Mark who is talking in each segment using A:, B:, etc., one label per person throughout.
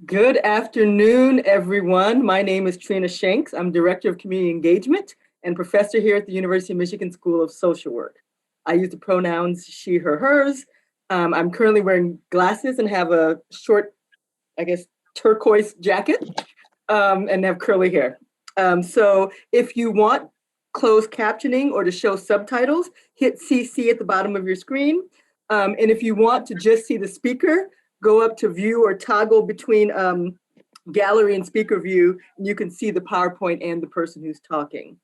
A: Good afternoon, everyone. My name is Trina Shanks. I'm Director of Community Engagement and professor here at the University of Michigan School of Social Work. I use the pronouns she, her, hers. I'm currently wearing glasses and have a short, turquoise jacket and have curly hair. So if you want closed captioning or to show subtitles, hit CC at the bottom of your screen. And if you want to just see the speaker, go up to view or toggle between gallery and speaker view, and you can see the PowerPoint and the person who's talking.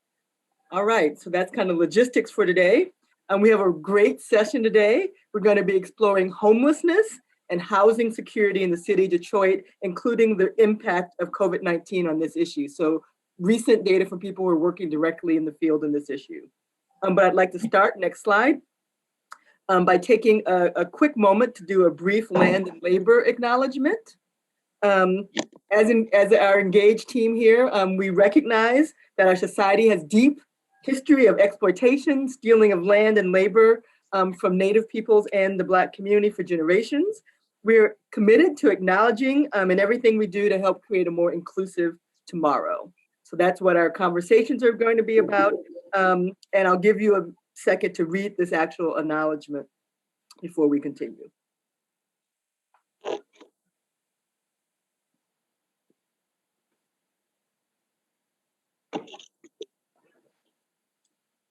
A: All right, so that's kind of logistics for today. We have a great session today. We're going to be exploring homelessness and housing security in the city of Detroit, including the impact of COVID-19 on this issue. So recent data from people who are working directly in the field in this issue. But I'd like to start, next slide, by taking a quick moment to do a brief land and labor acknowledgement. As our engaged team here, we recognize that our society has deep history of exploitation, stealing of land and labor from Native peoples and the Black community for generations. We're committed to acknowledging in everything we do to help create a more inclusive tomorrow. So that's what our conversations are going to be about. And I'll give you a second to read this actual acknowledgement before we continue.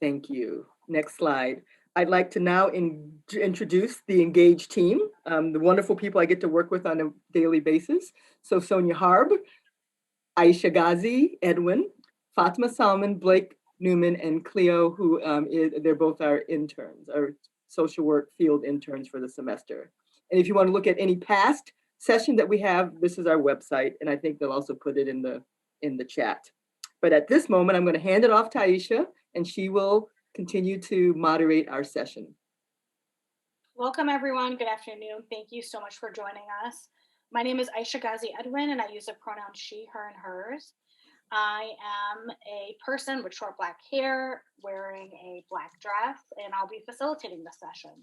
A: Thank you. Next slide. I'd like to now introduce the engaged team, the wonderful people I get to work with on a daily basis. So Sonia Harb, Aisha Ghazi, Edwin, Fatima Salman, Blake Newman, and Cleo, who they're both our interns, our social work field interns for the semester. And if you want to look at any past session that we have, this is our website, and I think they'll also put it in the chat. But at this moment, I'm going to hand it off to Aisha, and she will continue to moderate our session.
B: Welcome, everyone. Good afternoon. Thank you so much for joining us. My name is Aisha Ghazi Edwin, and I use the pronouns she, her, and hers. I am a person with short Black hair, wearing a Black dress, and I'll be facilitating this session.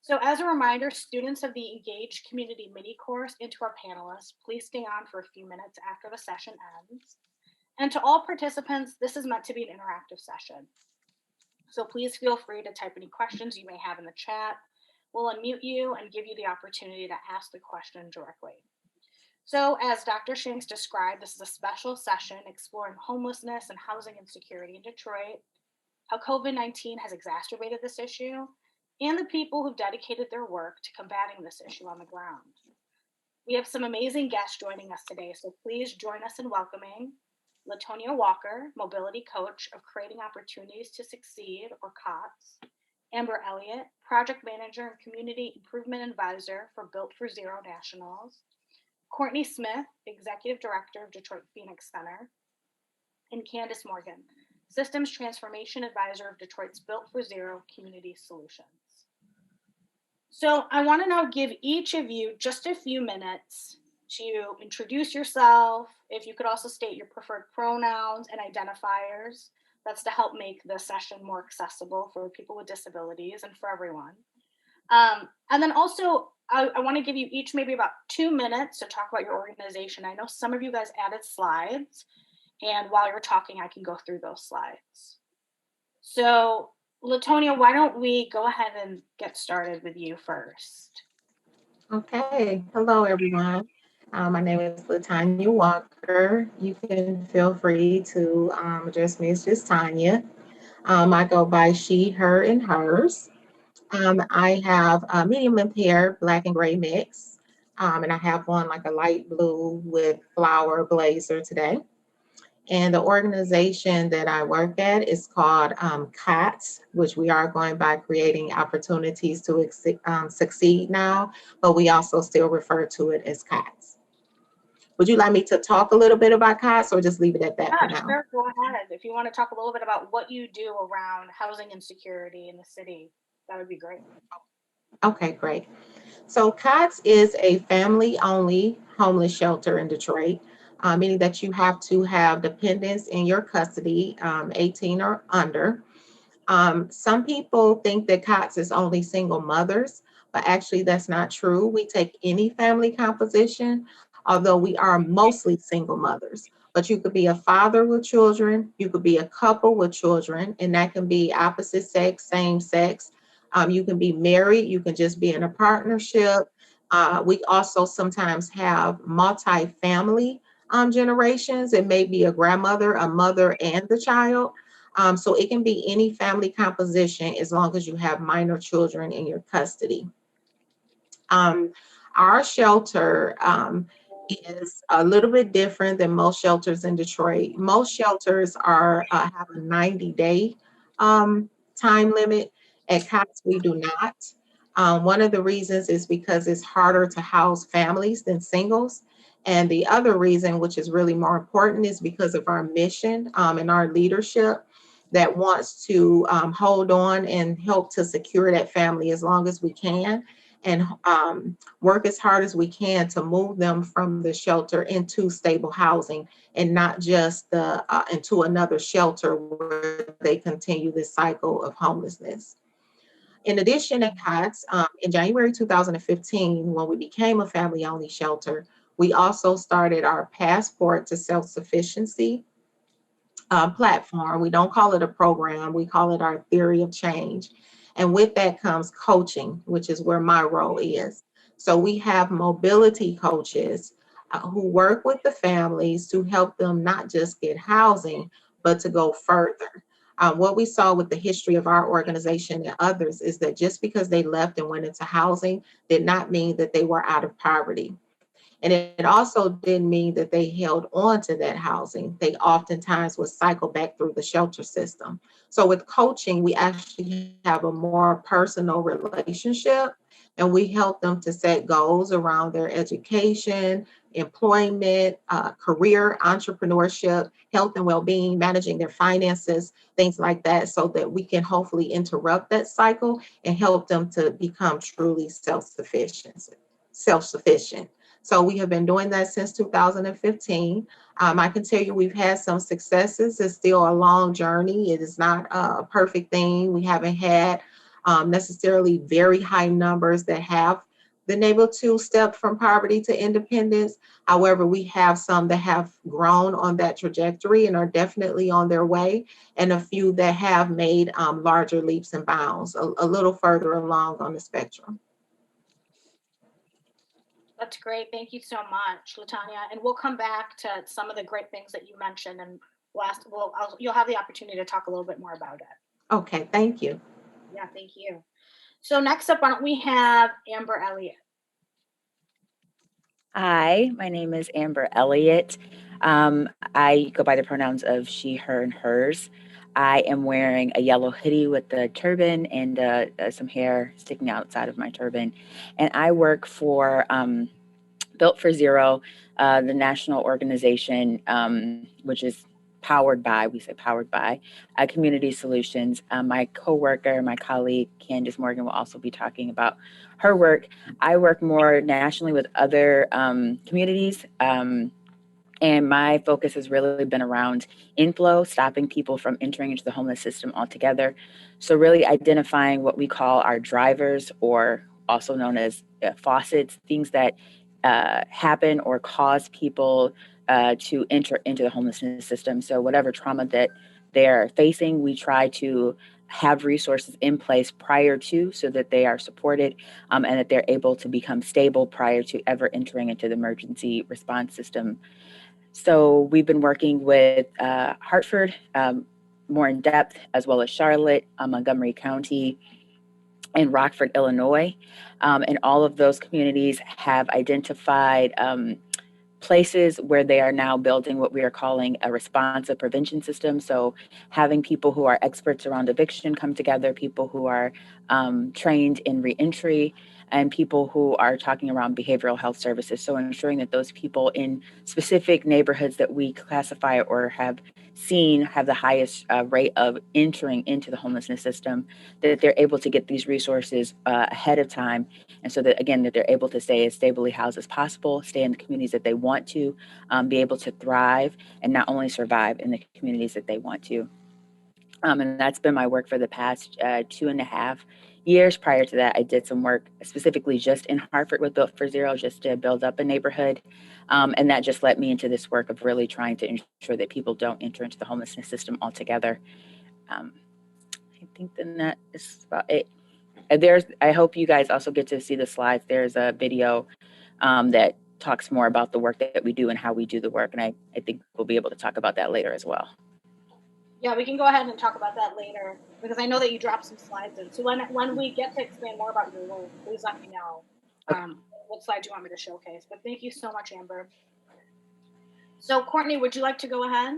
B: So as a reminder, students of the Engaged Community mini course and to our panelists, please stay on for a few minutes after the session ends. And to all participants, this is meant to be an interactive session. So please feel free to type any questions you may have in the chat. We'll unmute you and give you the opportunity to ask the question directly. So as Dr. Shanks described, this is a special session exploring homelessness and housing insecurity in Detroit, how COVID-19 has exacerbated this issue, and the people who've dedicated their work to combating this issue on the ground. We have some amazing guests joining us today, so please join us in welcoming Tonya Walker, Mobility Coach of Creating Opportunities to Succeed, or COTS, Amber Elliott, Project Manager and Community Improvement Advisor for Built for Zero Nationals, Courtney Smith, Executive Director of Detroit Phoenix Center, and Candice Morgan, Systems Transformation Advisor of Detroit's Built for Zero Community Solutions. So I want to now give each of you just a few minutes to introduce yourself. If you could also state your preferred pronouns and identifiers, that's to help make the session more accessible for people with disabilities and for everyone. And then also, I want to give you each maybe about 2 minutes to talk about your organization. I know some of you guys added slides, and while you're talking, I can go through those slides. So, Tonya, why don't we go ahead and get started with you first?
C: Okay. Hello, everyone. My name is Tonya Walker. You can feel free to address me as just Tonya. I go by she, her, and hers. I have a medium hair, Black and gray mix, and I have on like a light blue with flower blazer today. And the organization that I work at is called COTS, which we are going by creating opportunities to succeed now, but we also still refer to it as COTS. Would you like me to talk a little bit about COTS or just leave it at that for now?
B: Sure, go ahead. If you want to talk a little bit about what you do around housing insecurity in the city, that would be great.
C: Okay, great. So COTS is a family-only homeless shelter in Detroit, meaning that you have to have dependents in your custody, 18 or under. Some people think that COTS is only single mothers, but actually that's not true. We take any family composition, although we are mostly single mothers. But you could be a father with children, you could be a couple with children, and that can be opposite sex, same sex. You can be married, you can just be in a partnership. We also sometimes have multi-family generations. It may be a grandmother, a mother, and the child. So it can be any family composition as long as you have minor children in your custody. Our shelter is a little bit different than most shelters in Detroit. Most shelters have a 90-day time limit. At COTS, we do not. One of the reasons is because it's harder to house families than singles. And the other reason, which is really more important, is because of our mission and our leadership that wants to hold on and help to secure that family as long as we can, and work as hard as we can to move them from the shelter into stable housing and not just into another shelter where they continue this cycle of homelessness. In addition, at COTS, in January 2015, when we became a family-only shelter, we also started our Passport to Self-Sufficiency platform. We don't call it a program, we call it our theory of change. And with that comes coaching, which is where my role is. So we have mobility coaches who work with the families to help them not just get housing, but to go further. What we saw with the history of our organization and others is that just because they left and went into housing did not mean that they were out of poverty. And it also didn't mean that they held on to that housing. They oftentimes would cycle back through the shelter system. So with coaching, we actually have a more personal relationship, and we help them to set goals around their education, employment, career, entrepreneurship, health and well-being, managing their finances, things like that, so that we can hopefully interrupt that cycle and help them to become truly self-sufficient. So we have been doing that since 2015. I can tell you we've had some successes. It's still a long journey. It is not a perfect thing. We haven't had necessarily very high numbers that have been able to step from poverty to independence. However, we have some that have grown on that trajectory and are definitely on their way, and a few that have made larger leaps and bounds, a little further along on the spectrum.
B: That's great. Thank you so much, Latanya. And we'll come back to some of the great things that you mentioned, and you'll have the opportunity to talk a little bit more about it.
C: Okay, thank you.
B: Yeah, thank you. So next up, why don't we have Amber Elliott?
D: Hi, my name is Amber Elliott. I go by the pronouns of she, her, and hers. I am wearing a yellow hoodie with a turban and some hair sticking outside of my turban. And I work for Built for Zero, the national organization, which is powered by Community Solutions. My coworker, my colleague, Candice Morgan, will also be talking about her work. I work more nationally with other communities. And my focus has really been around inflow, stopping people from entering into the homeless system altogether. So really identifying what we call our drivers, or also known as faucets, things that happen or cause people to enter into the homelessness system. So whatever trauma that they're facing, we try to have resources in place prior to, so that they are supported and that they're able to become stable prior to ever entering into the emergency response system. So we've been working with Hartford more in depth, as well as Charlotte, Montgomery County, and Rockford, Illinois. And all of those communities have identified places where they are now building what we are calling a responsive prevention system. So having people who are experts around eviction come together, people who are trained in reentry, and people who are talking around behavioral health services. So ensuring that those people in specific neighborhoods that we classify or have seen have the highest rate of entering into the homelessness system, that they're able to get these resources ahead of time. And so that, again, that they're able to stay as stably housed as possible, stay in the communities that they want to, be able to thrive, and not only survive in the communities that they want to. And that's been my work for the past 2.5 years. Prior to that, I did some work specifically just in Hartford with Built for Zero, just to build up a neighborhood. And that just led me into this work of really trying to ensure that people don't enter into the homelessness system altogether. I think then that is about it. I hope you guys also get to see the slides. There's a video that talks more about the work that we do and how we do the work. And I think we'll be able to talk about that later as well.
B: Yeah, we can go ahead and talk about that later, because I know that you dropped some slides in. So when we get to explain more about your role, please let me know what slides you want me to showcase. But thank you so much, Amber. So Courtney, would you like to go ahead?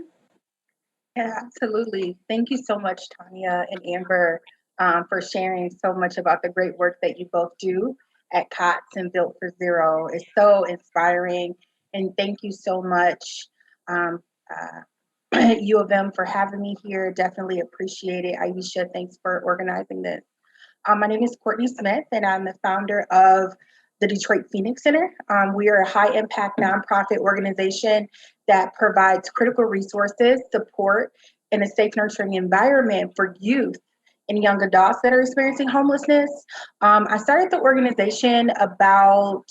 E: Yeah, absolutely. Thank you so much, Tonya and Amber, for sharing so much about the great work that you both do at COTS and Built for Zero. It's so inspiring. And thank you so much, U of M, for having me here. Definitely appreciate it. Aisha, thanks for organizing this. My name is Courtney Smith, and I'm the founder of the Detroit Phoenix Center. We are a high-impact nonprofit organization that provides critical resources, support, and a safe, nurturing environment for youth and young adults that are experiencing homelessness. I started the organization about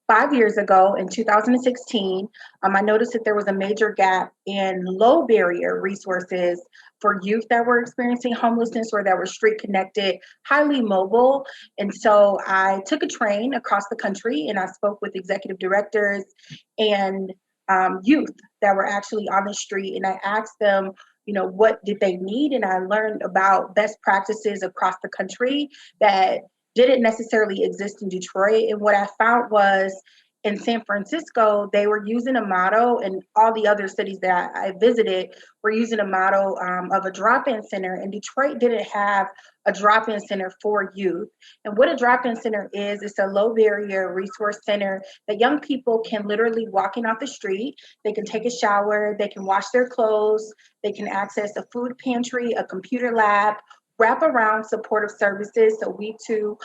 E: 5 years ago in 2016. I noticed that there was a major gap in low barrier resources for youth that were experiencing homelessness or that were street connected, highly mobile. And so I took a train across the country and I spoke with executive directors and youth that were actually on the street. And I asked them, what did they need? And I learned about best practices across the country that didn't necessarily exist in Detroit. And what I found was in San Francisco, they were using a model, and all the other cities that I visited were using a model of a drop-in center. And Detroit didn't have a drop-in center for youth. And what a drop-in center is, it's a low barrier resource center that young people can literally walk in off the street. They can take a shower, they can wash their clothes, they can access a food pantry, a computer lab, wrap around supportive services. So we too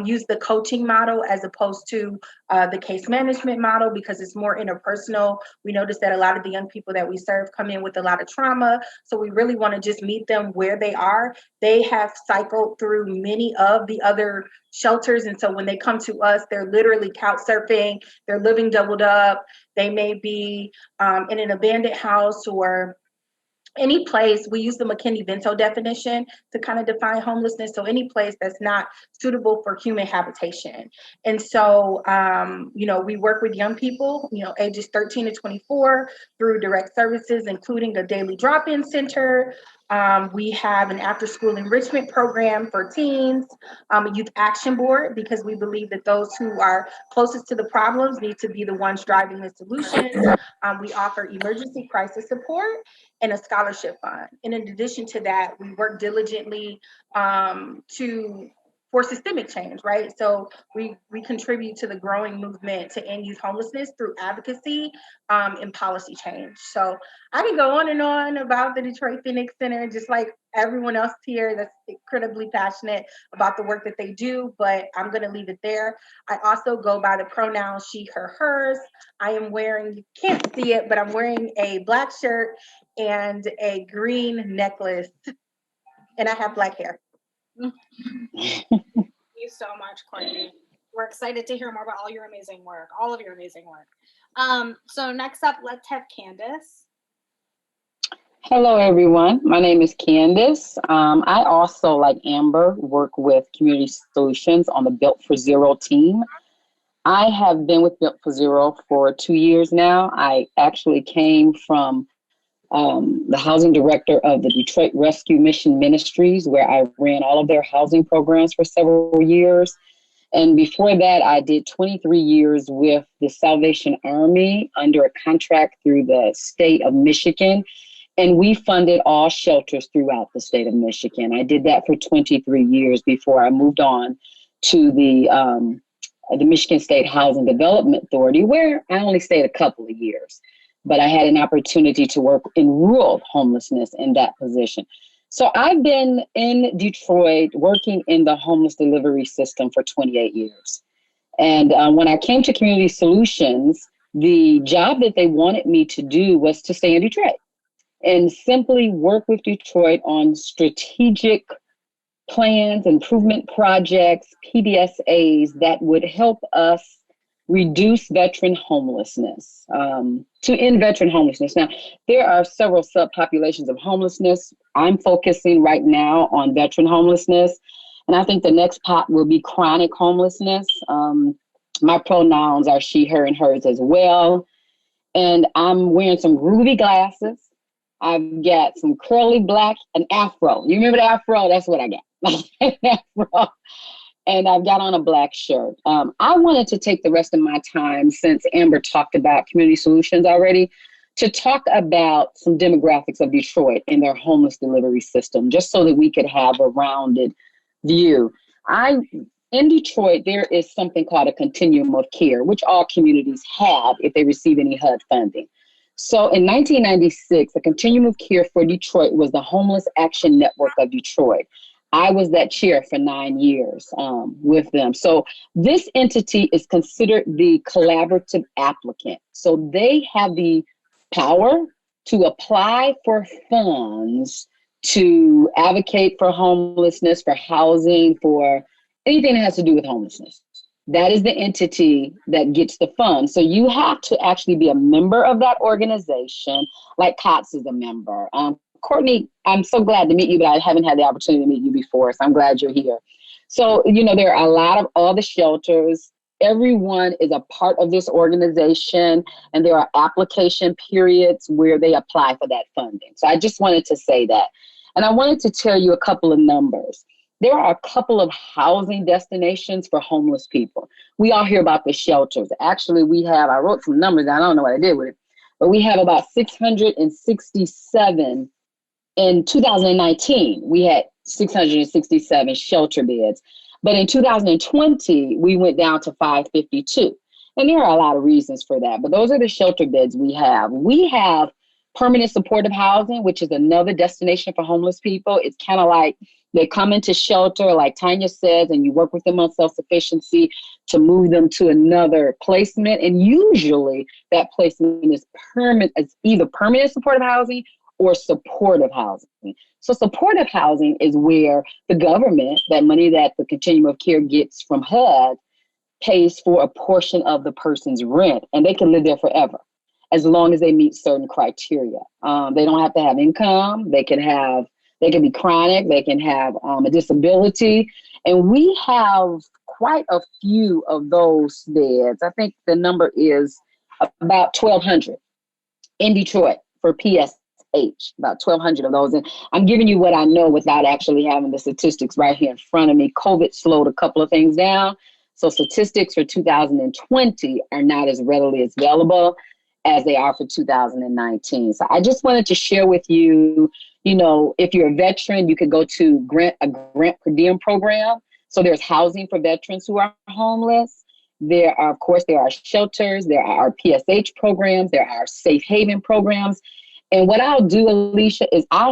E: use the coaching model as opposed to the case management model, because it's more interpersonal. We notice that a lot of the young people that we serve come in with a lot of trauma. So we really want to just meet them where they are. They have cycled through many of the other shelters. And so when they come to us, they're literally couch surfing, they're living doubled up. They may be in an abandoned house or any place. We use the McKinney-Vento definition to kind of define homelessness. So any place that's not suitable for human habitation. And so, we work with young people, ages 13 to 24 through direct services, including a daily drop-in center. We have an after-school enrichment program for teens, a youth action board, because we believe that those who are closest to the problems need to be the ones driving the solutions. We offer emergency crisis support and a scholarship fund. And in addition to that, we work diligently for systemic change, right? So we contribute to the growing movement to end youth homelessness through advocacy and policy change. So I can go on and on about the Detroit Phoenix Center, just like everyone else here that's incredibly passionate about the work that they do, but I'm gonna leave it there. I also go by the pronoun she, her, hers. I am wearing, you can't see it, but I'm wearing a black shirt and a green necklace, and I have black hair.
B: Thank you so much, Courtney. We're excited to hear more about all of your amazing work. So next up, let's have Candice.
F: Hello, everyone. My name is Candice. I also, like Amber, work with Community Solutions on the Built for Zero team. I have been with Built for Zero for 2 years now. I actually came from the housing director of the Detroit Rescue Mission Ministries, where I ran all of their housing programs for several years. And before that, I did 23 years with the Salvation Army under a contract through the state of Michigan. And we funded all shelters throughout the state of Michigan. I did that for 23 years before I moved on to the Michigan State Housing Development Authority, where I only stayed a couple of years. But I had an opportunity to work in rural homelessness in that position. So I've been in Detroit working in the homeless delivery system for 28 years. And when I came to Community Solutions, the job that they wanted me to do was to stay in Detroit and simply work with Detroit on strategic plans, improvement projects, PDSAs that would help us reduce veteran homelessness, to end veteran homelessness. Now, there are several subpopulations of homelessness. I'm focusing right now on veteran homelessness, and I think the next pot will be chronic homelessness. My pronouns are she, her, and hers as well. And I'm wearing some groovy glasses. I've got some curly black, an afro. You remember the afro? That's what I got. An afro. And I've got on a black shirt. I wanted to take the rest of my time, since Amber talked about community solutions already, to talk about some demographics of Detroit and their homeless delivery system, just so that we could have a rounded view. In Detroit, there is something called a continuum of care, which all communities have if they receive any HUD funding. So in 1996, the continuum of care for Detroit was the Homeless Action Network of Detroit. I was that chair for 9 years with them. So this entity is considered the collaborative applicant. So they have the power to apply for funds to advocate for homelessness, for housing, for anything that has to do with homelessness. That is the entity that gets the funds. So you have to actually be a member of that organization, like COTS is a member. Courtney, I'm so glad to meet you, but I haven't had the opportunity to meet you before, so I'm glad you're here. So, there are a lot of all the shelters. Everyone is a part of this organization, and there are application periods where they apply for that funding. So I just wanted to say that. And I wanted to tell you a couple of numbers. There are a couple of housing destinations for homeless people. We all hear about the shelters. Actually, I wrote some numbers, I don't know what I did with it, but we have about 667 in 2019. We had 667 shelter beds. But in 2020, we went down to 552. And there are a lot of reasons for that, but those are the shelter beds we have. We have permanent supportive housing, which is another destination for homeless people. It's kind of like they come into shelter, like Tonya says, and you work with them on self-sufficiency to move them to another placement. And usually that placement is permanent, it's either permanent supportive housing or supportive housing. So supportive housing is where the government, that money that the continuum of care gets from HUD, pays for a portion of the person's rent, and they can live there forever as long as they meet certain criteria. They don't have to have income. They can be chronic. They can have a disability. And we have quite a few of those beds. I think the number is about 1,200 in Detroit for PSH, about 1,200 of those. And I'm giving you what I know without actually having the statistics right here in front of me. COVID slowed a couple of things down. So statistics for 2020 are not as readily available as they are for 2019. So I just wanted to share with you, if you're a veteran, you could go to a grant per diem program. So there's housing for veterans who are homeless. There are shelters, there are PSH programs, there are safe haven programs. And what I'll do, Alicia, is I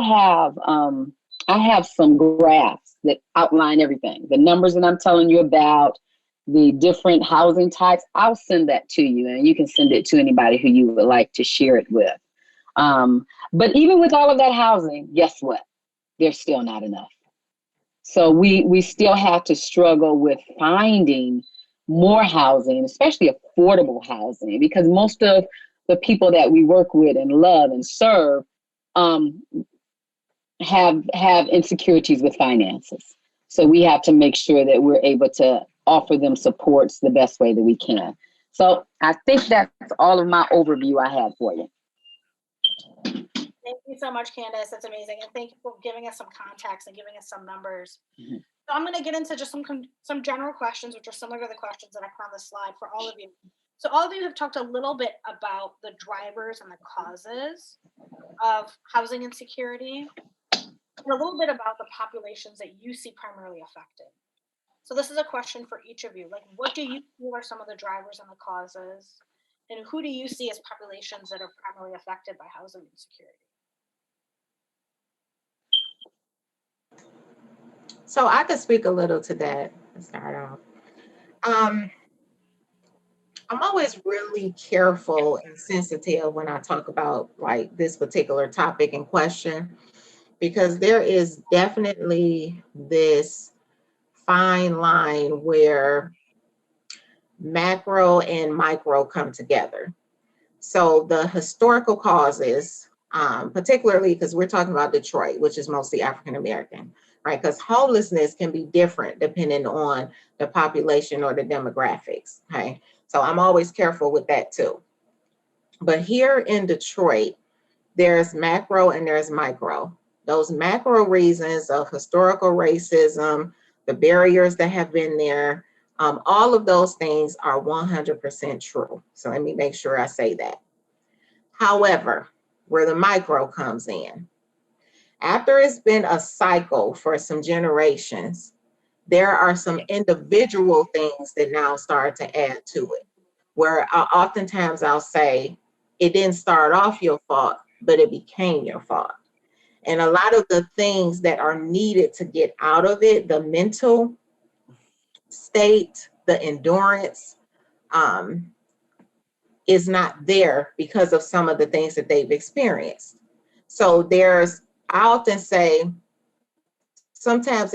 F: have some graphs that outline everything, the numbers that I'm telling you about, the different housing types. I'll send that to you, and you can send it to anybody who you would like to share it with. But even with all of that housing, guess what? There's still not enough. So we still have to struggle with finding more housing, especially affordable housing, because most of the people that we work with and love and serve have insecurities with finances. So we have to make sure that we're able to offer them supports the best way that we can. So I think that's all of my overview I have for you.
B: Thank you so much, Candice. That's amazing. And thank you for giving us some context and giving us some numbers. Mm-hmm. So I'm going to get into just some general questions, which are similar to the questions that I put on the slide for all of you. So all of you have talked a little bit about the drivers and the causes of housing insecurity, and a little bit about the populations that you see primarily affected. So this is a question for each of you. Like, what do you feel are some of the drivers and the causes? And who do you see as populations that are primarily affected by housing insecurity?
C: So I could speak a little to that to start off. I'm always really careful and sensitive when I talk about like this particular topic in question, because there is definitely this fine line where macro and micro come together. So the historical causes, particularly because we're talking about Detroit, which is mostly African American, right? Because homelessness can be different depending on the population or the demographics. Okay, so I'm always careful with that too. But here in Detroit, there's macro and there's micro. Those macro reasons of historical racism, the barriers that have been there, all of those things are 100% true. So let me make sure I say that. However, where the micro comes in, after it's been a cycle for some generations, there are some individual things that now start to add to it. Where oftentimes I'll say, it didn't start off your fault, but it became your fault. And a lot of the things that are needed to get out of it, the mental state, the endurance, is not there because of some of the things that they've experienced. So I often say, sometimes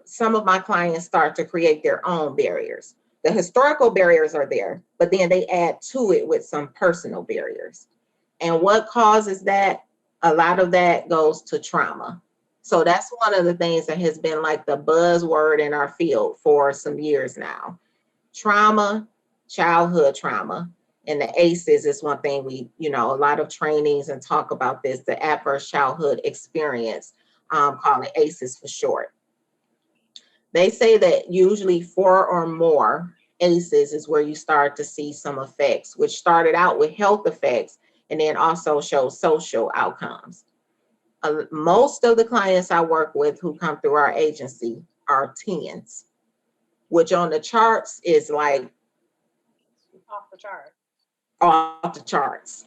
C: some of my clients start to create their own barriers. The historical barriers are there, but then they add to it with some personal barriers. And what causes that? A lot of that goes to trauma. So that's one of the things that has been like the buzzword in our field for some years now. Trauma, childhood trauma. And the ACEs is one thing a lot of trainings and talk about this, the adverse childhood experience, call it ACEs for short. They say that usually 4 or more ACEs is where you start to see some effects, which started out with health effects and then also show social outcomes. Most of the clients I work with who come through our agency are teens, which on the charts is like
B: Off the chart.
C: Off the charts,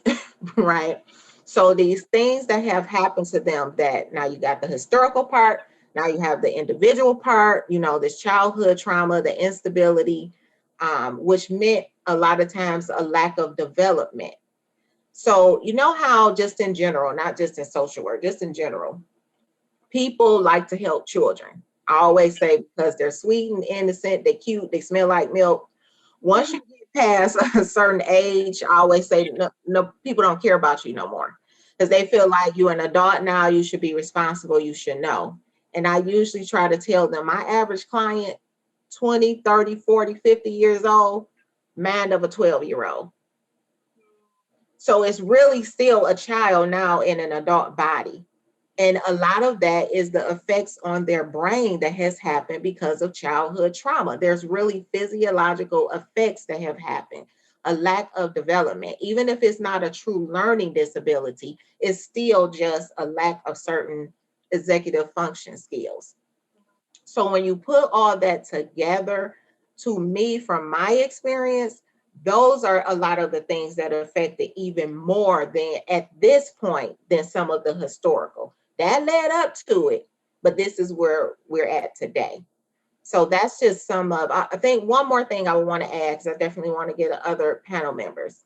C: right? So these things that have happened to them, that now you got the historical part, now you have the individual part, this childhood trauma, the instability, which meant a lot of times a lack of development. So you know how just in general, not just in social work, just in general, people like to help children. I always say because they're sweet and innocent, they're cute, they smell like milk. Once you get past a certain age, I always say no, people don't care about you no more because they feel like you're an adult now, you should be responsible, you should know. And I usually try to tell them, my average client, 20, 30, 40, 50 years old, mind of a 12-year-old. So it's really still a child now in an adult body. And a lot of that is the effects on their brain that has happened because of childhood trauma. There's really physiological effects that have happened. A lack of development, even if it's not a true learning disability, it's still just a lack of certain executive function skills. So when you put all that together, to me, from my experience, those are a lot of the things that affect it even more than at this point than some of the historical. That led up to it, but this is where we're at today. So that's just I think one more thing I would want to add, because I definitely want to get other panel members.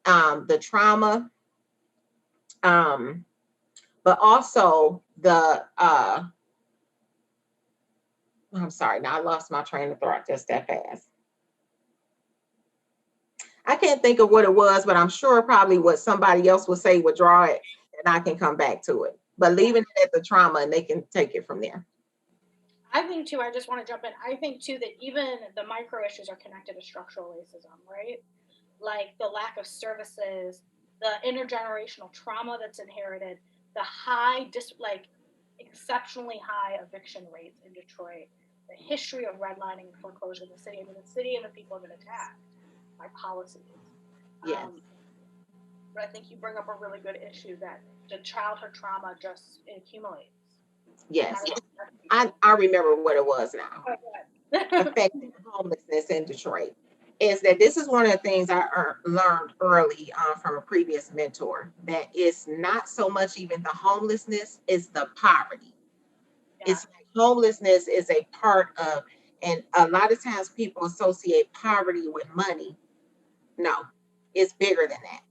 C: The trauma, but also I'm sorry, now I lost my train of thought just that fast. I can't think of what it was, but I'm sure probably what somebody else would say would draw it, and I can come back to it. But leaving it at the trauma, and they can take it from there.
B: I think too, I just want to jump in. I think too that even the micro issues are connected to structural racism, right? Like the lack of services, the intergenerational trauma that's inherited, the exceptionally high eviction rates in Detroit, the history of redlining and foreclosure in the city. I mean, the city and the people have been attacked by policies.
C: Yes.
B: But I think you bring up a really good issue that the childhood trauma just accumulates.
C: Yes. I remember what it was now. Affecting homelessness in Detroit is that this is one of the things I learned early from a previous mentor, that it's not so much even the homelessness, it's the poverty. Yeah. It's like homelessness is a part of, and a lot of times people associate poverty with money. No, it's bigger than that.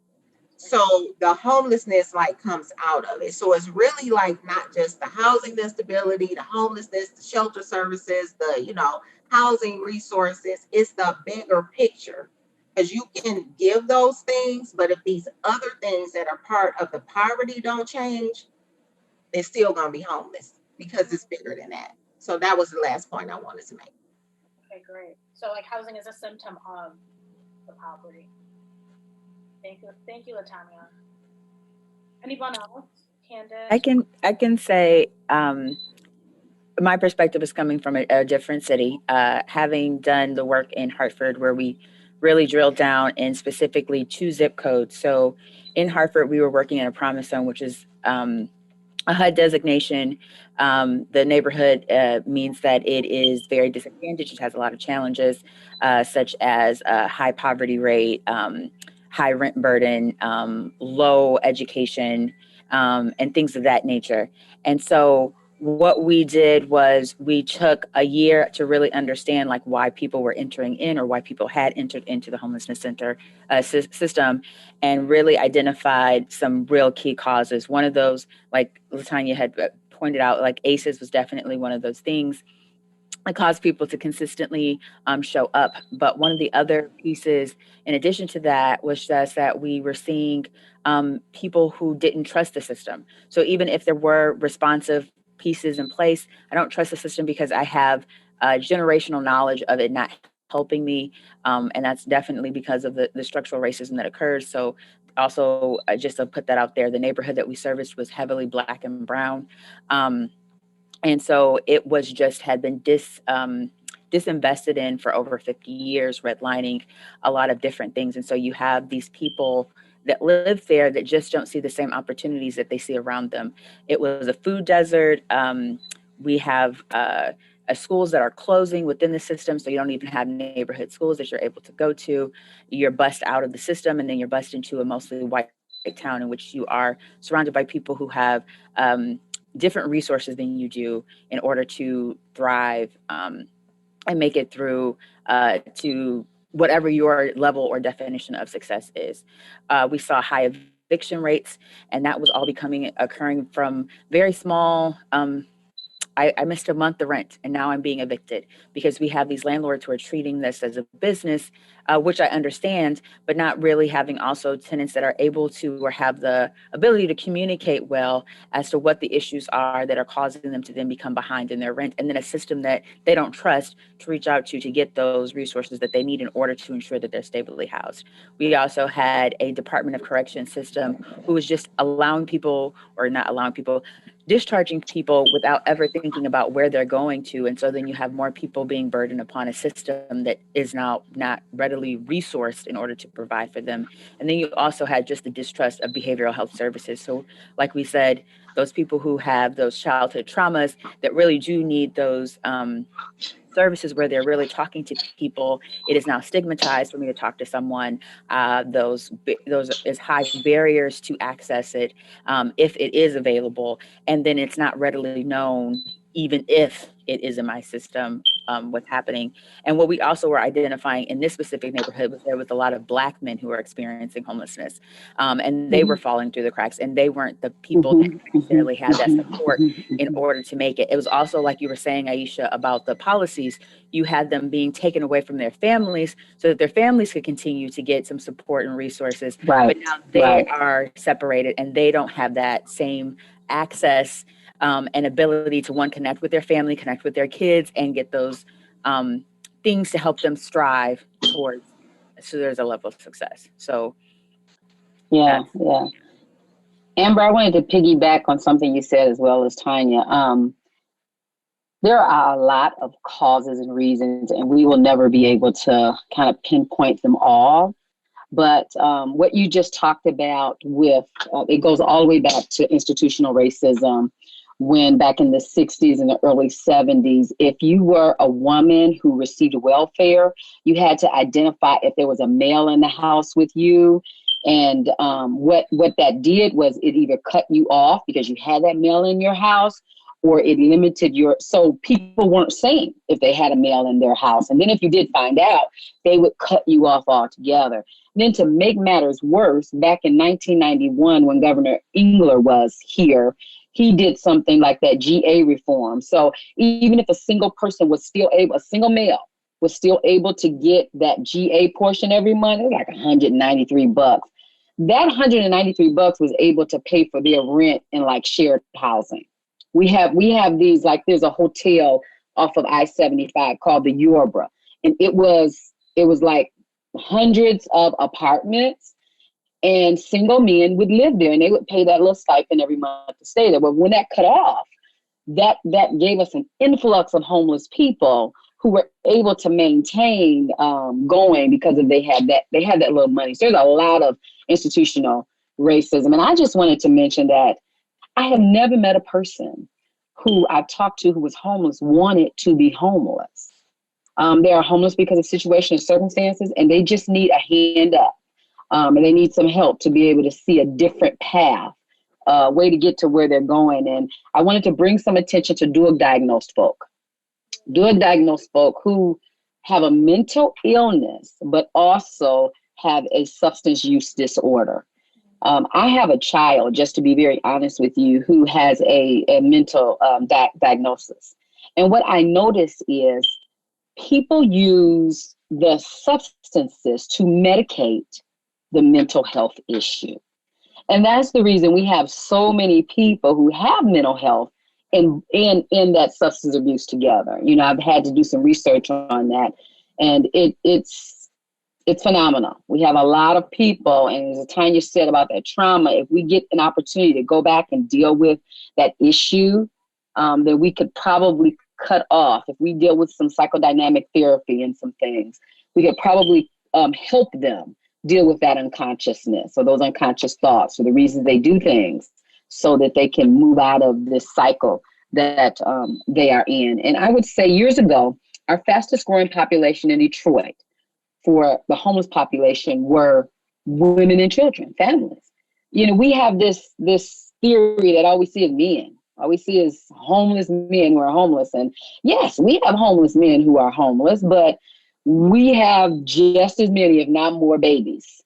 C: So the homelessness like comes out of it. So it's really like not just the housing instability, the homelessness, the shelter services, the, you know, housing resources. It's the bigger picture. Because you can give those things, but if these other things that are part of the poverty don't change, they're still going to be homeless because it's bigger than that. So that was the last point I wanted to make.
B: Okay, great. So like housing is a symptom of the poverty. Thank you, Latanya. Anyone else? Candice?
D: I can say my perspective is coming from a different city, having done the work in Hartford where we really drilled down in specifically 2 zip codes. So in Hartford, we were working in a promise zone, which is a HUD designation. The neighborhood means that it is very disadvantaged. It has a lot of challenges, such as high poverty rate, high rent burden, low education, and things of that nature. And so what we did was we took a year to really understand like why people were entering in or why people had entered into the homelessness center system, and really identified some real key causes. One of those, like Latanya had pointed out, like ACEs was definitely one of those things that caused people to consistently show up. But one of the other pieces, in addition to that, was just that we were seeing people who didn't trust the system. So even if there were responsive pieces in place, I don't trust the system because I have generational knowledge of it not helping me. And that's definitely because of the structural racism that occurs. So also, just to put that out there, the neighborhood that we serviced was heavily Black and brown. And so it was just had been disinvested in for over 50 years, redlining a lot of different things. And so you have these people that live there that just don't see the same opportunities that they see around them. It was a food desert. We have schools that are closing within the system, so you don't even have neighborhood schools that you're able to go to. You're bussed out of the system, and then you're bussed into a mostly white town in which you are surrounded by people who have different resources than you do in order to thrive and make it through to whatever your level or definition of success is. We saw high eviction rates, and that was all occurring from very small. I missed a month of rent and now I'm being evicted because we have these landlords who are treating this as a business, which I understand, but not really having also tenants that are able to or have the ability to communicate well as to what the issues are that are causing them to then become behind in their rent, and then a system that they don't trust to reach out to get those resources that they need in order to ensure that they're stably housed. We also had a Department of Correction system who was just allowing people, or not allowing people, discharging people without ever thinking about where they're going to. And so then you have more people being burdened upon a system that is now not readily resourced in order to provide for them. And then you also had just the distrust of behavioral health services. So like we said, those people who have those childhood traumas that really do need those services where they're really talking to people, it is now stigmatized for me to talk to someone. Those is high barriers to access it if it is available, and then it's not readily known even if it is in my system, what's happening. And what we also were identifying in this specific neighborhood was there was a lot of Black men who were experiencing homelessness, and they were falling through the cracks, and they weren't the people that necessarily had that support in order to make it. It was also, like you were saying, Aisha, about the policies. You had them being taken away from their families so that their families could continue to get some support and resources.
F: Right.
D: But now they are separated and they don't have that same access and ability to, one, connect with their family, connect with their kids, and get those things to help them strive towards, so there's a level of success. So
F: yeah. Amber, I wanted to piggyback on something you said as well as Tonya. There are a lot of causes and reasons, and we will never be able to kind of pinpoint them all. But what you just talked about with, it goes all the way back to institutional racism, when back in the 60s and the early 70s, if you were a woman who received welfare, you had to identify if there was a male in the house with you. And what that did was it either cut you off because you had that male in your house, or it limited so people weren't saying if they had a male in their house. And then if you did find out, they would cut you off altogether. Then to make matters worse, back in 1991, when Governor Engler was here, he did something like that GA reform. So even if a single person was still able, a single male was still able to get that GA portion every month, it was like $193. That $193 was able to pay for their rent in like shared housing. We have these, like there's a hotel off of I-75 called the Yorbra. And it was like hundreds of apartments, and single men would live there and they would pay that little stipend every month to stay there. But when that cut off, that gave us an influx of homeless people who were able to maintain going because they had that little money. So there's a lot of institutional racism. And I just wanted to mention that I have never met a person who I've talked to who was homeless wanted to be homeless. They are homeless because of situations and circumstances, and they just need a hand up. And they need some help to be able to see a different path, way to get to where they're going. And I wanted to bring some attention to drug diagnosed folk who have a mental illness, but also have a substance use disorder. I have a child, just to be very honest with you, who has a mental diagnosis. And what I notice is people use the substances to medicate the mental health issue. And that's the reason we have so many people who have mental health and that substance abuse together. You know, I've had to do some research on that, and it's phenomenal. We have a lot of people, and as Tonya said about that trauma, if we get an opportunity to go back and deal with that issue, then we could probably cut off. If we deal with some psychodynamic therapy and some things, we could probably help them deal with that unconsciousness or those unconscious thoughts or the reasons they do things, so that they can move out of this cycle that they are in. And I would say years ago, our fastest growing population in Detroit for the homeless population were women and children, families. You know, we have this theory that all we see is men. All we see is homeless men who are homeless. And yes, we have homeless men who are homeless, but we have just as many, if not more, babies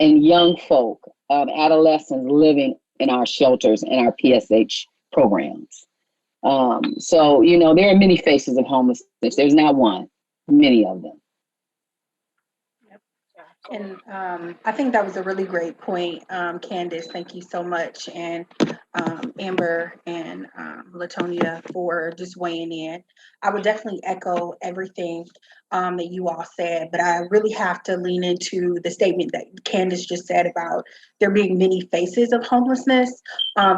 F: and young folk, adolescents living in our shelters and our PSH programs. So, you know, there are many faces of homelessness. There's not one, many of them.
E: And I think that was a really great point, Candice. Thank you so much. And Amber and LaTonya for just weighing in. I would definitely echo everything that you all said, but I really have to lean into the statement that Candice just said about there being many faces of homelessness,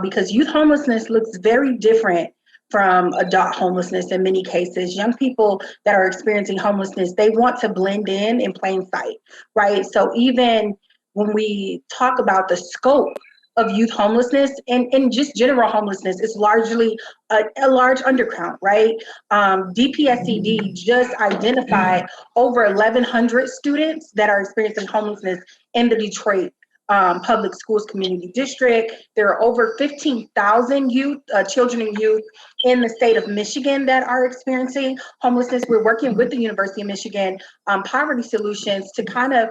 E: because youth homelessness looks very different from adult homelessness in many cases. Young people that are experiencing homelessness, they want to blend in plain sight, right? So even when we talk about the scope of youth homelessness and just general homelessness, it's largely a large undercount, right? DPSCD just identified over 1,100 students that are experiencing homelessness in the Detroit public schools community district. There are over 15,000 youth, children and youth in the state of Michigan that are experiencing homelessness. We're working with the University of Michigan Poverty Solutions to kind of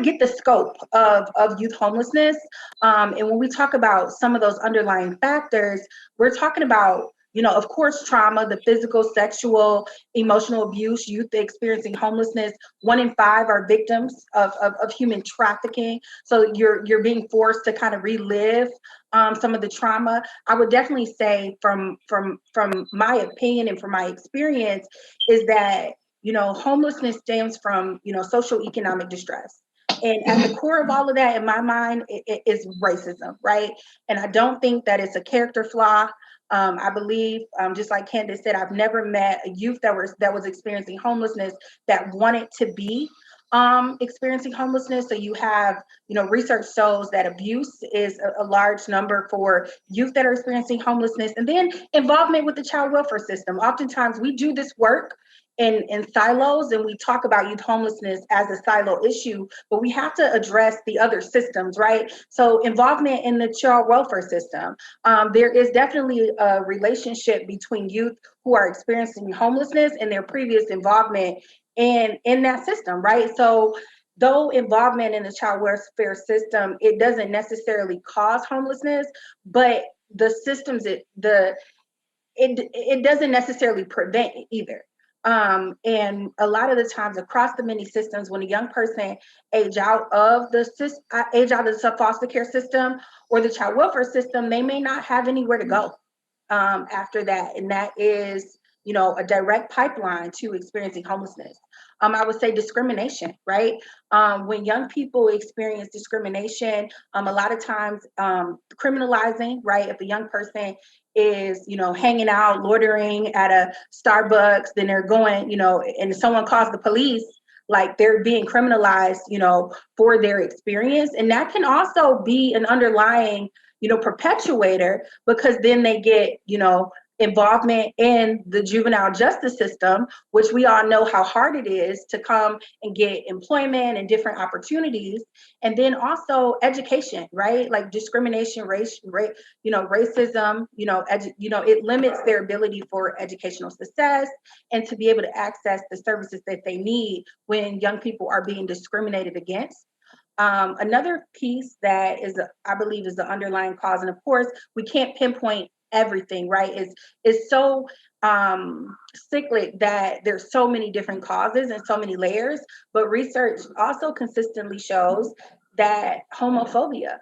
E: get the scope of youth homelessness. And when we talk about some of those underlying factors, we're talking about, you know, of course, trauma, the physical, sexual, emotional abuse, youth experiencing homelessness. 1 in 5 are victims of human trafficking. So you're being forced to kind of relive some of the trauma. I would definitely say from my opinion and from my experience is that, you know, homelessness stems from, you know, social economic distress. And at the core of all of that, in my mind, it is racism, right? And I don't think that it's a character flaw. I believe, just like Candice said, I've never met a youth that was experiencing homelessness that wanted to be experiencing homelessness. So you have, you know, research shows that abuse is a large number for youth that are experiencing homelessness, and then involvement with the child welfare system. Oftentimes we do this work in silos, and we talk about youth homelessness as a silo issue, but we have to address the other systems, right? So involvement in the child welfare system. There is definitely a relationship between youth who are experiencing homelessness and their previous involvement in that system, right? So though involvement in the child welfare system, it doesn't necessarily cause homelessness, but the systems, it doesn't necessarily prevent it either. And a lot of the times across the many systems, when a young person age out of the foster care system or the child welfare system, they may not have anywhere to go after that. And that is, a direct pipeline to experiencing homelessness. I would say discrimination, right? When young people experience discrimination, a lot of times criminalizing, right? If a young person is, hanging out, loitering at a Starbucks, then they're going, and someone calls the police, like they're being criminalized, for their experience. And that can also be an underlying, perpetuator, because then they get, involvement in the juvenile justice system, which we all know how hard it is to come and get employment and different opportunities. And then also education, right? Like discrimination, racism, it limits their ability for educational success and to be able to access the services that they need when young people are being discriminated against. Another piece that I believe is the underlying cause, and of course, we can't pinpoint everything, right? It's so cyclic that there's so many different causes and so many layers, but research also consistently shows that homophobia,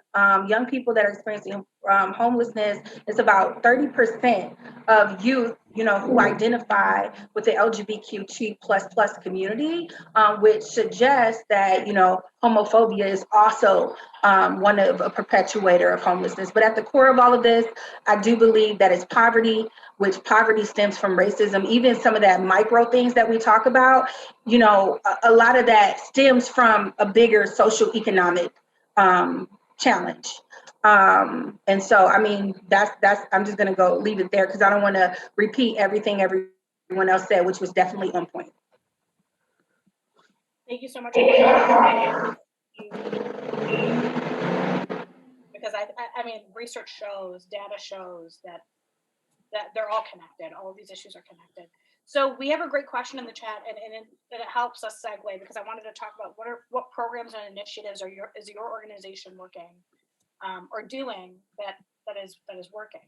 E: young people that are experiencing homelessness, is about 30% of youth, who identify with the LGBTQ++ community, which suggests that, homophobia is also one of a perpetuator of homelessness. But at the core of all of this, I do believe that it's poverty, which poverty stems from racism. Even some of that micro things that we talk about, a lot of that stems from a bigger social economic challenge. And so, I mean, that's I'm just going to leave it there because I don't want to repeat everything everyone else said, which was definitely on point.
B: Thank you so much. Because I mean, research shows, data shows that they're all connected. All of these issues are connected. So we have a great question in the chat, and it helps us segue, because I wanted to talk about what programs and initiatives is your organization working or doing that is working.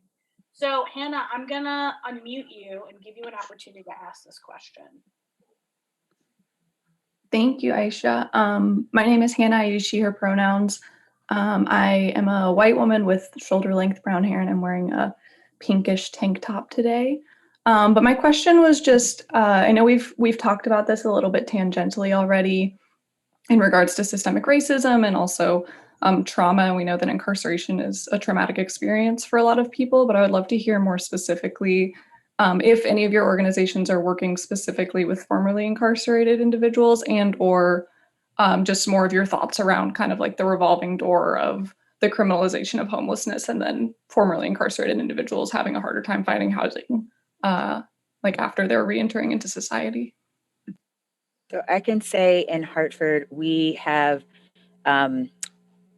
B: So Hannah, I'm gonna unmute you and give you an opportunity to ask this question.
G: Thank you, Aisha. My name is Hannah. I use she, her pronouns. I am a white woman with shoulder-length brown hair, and I'm wearing a pinkish tank top today. But my question was just, I know we've talked about this a little bit tangentially already in regards to systemic racism and also trauma. And we know that incarceration is a traumatic experience for a lot of people, but I would love to hear more specifically if any of your organizations are working specifically with formerly incarcerated individuals, and or just more of your thoughts around kind of like the revolving door of the criminalization of homelessness and then formerly incarcerated individuals having a harder time finding housing like after they're reentering into society.
D: So I can say in Hartford, we have,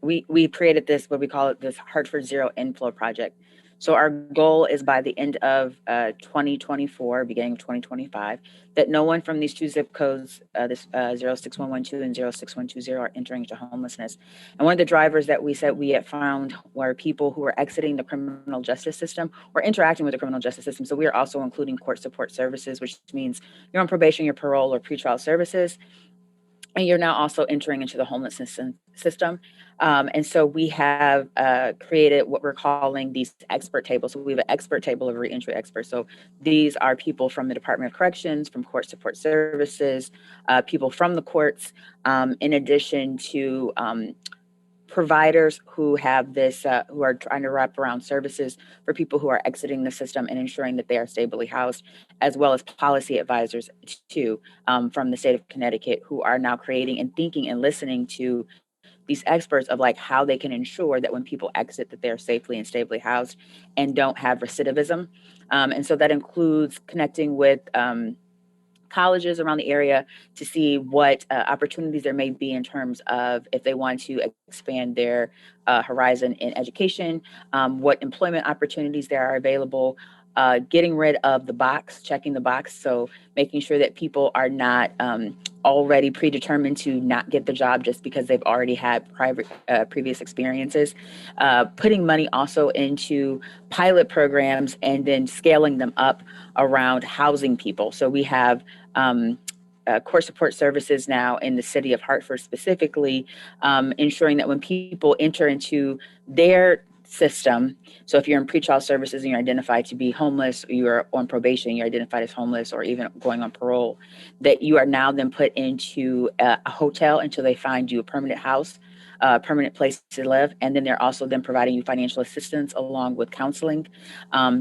D: we created this, what we call it, this Hartford Zero Inflow project. So our goal is by the end of 2024, beginning of 2025, that no one from these two zip codes, this 06112 and 06120, are entering into homelessness. And one of the drivers that we said we had found were people who were exiting the criminal justice system or interacting with the criminal justice system. So we are also including court support services, which means you're on probation, your parole, or pretrial services. And you're now also entering into the homelessness system. And so we have created what we're calling these expert tables. So we have an expert table of reentry experts. So these are people from the Department of Corrections, from court support services, people from the courts, in addition to providers who have this, who are trying to wrap around services for people who are exiting the system and ensuring that they are stably housed, as well as policy advisors too, from the state of Connecticut, who are now creating and thinking and listening to these experts of like how they can ensure that when people exit that they're safely and stably housed and don't have recidivism. And so that includes connecting with colleges around the area to see what opportunities there may be in terms of if they want to expand their horizon in education, what employment opportunities there are available, getting rid of the box, checking the box. So making sure that people are not already predetermined to not get the job just because they've already had previous experiences. Putting money also into pilot programs and then scaling them up around housing people. So we have court support services now in the city of Hartford specifically, ensuring that when people enter into their system, so if you're in pretrial services and you're identified to be homeless, or you're on probation, you're identified as homeless, or even going on parole, that you are now then put into a hotel until they find you a permanent house, permanent place to live. And then they're also then providing you financial assistance along with counseling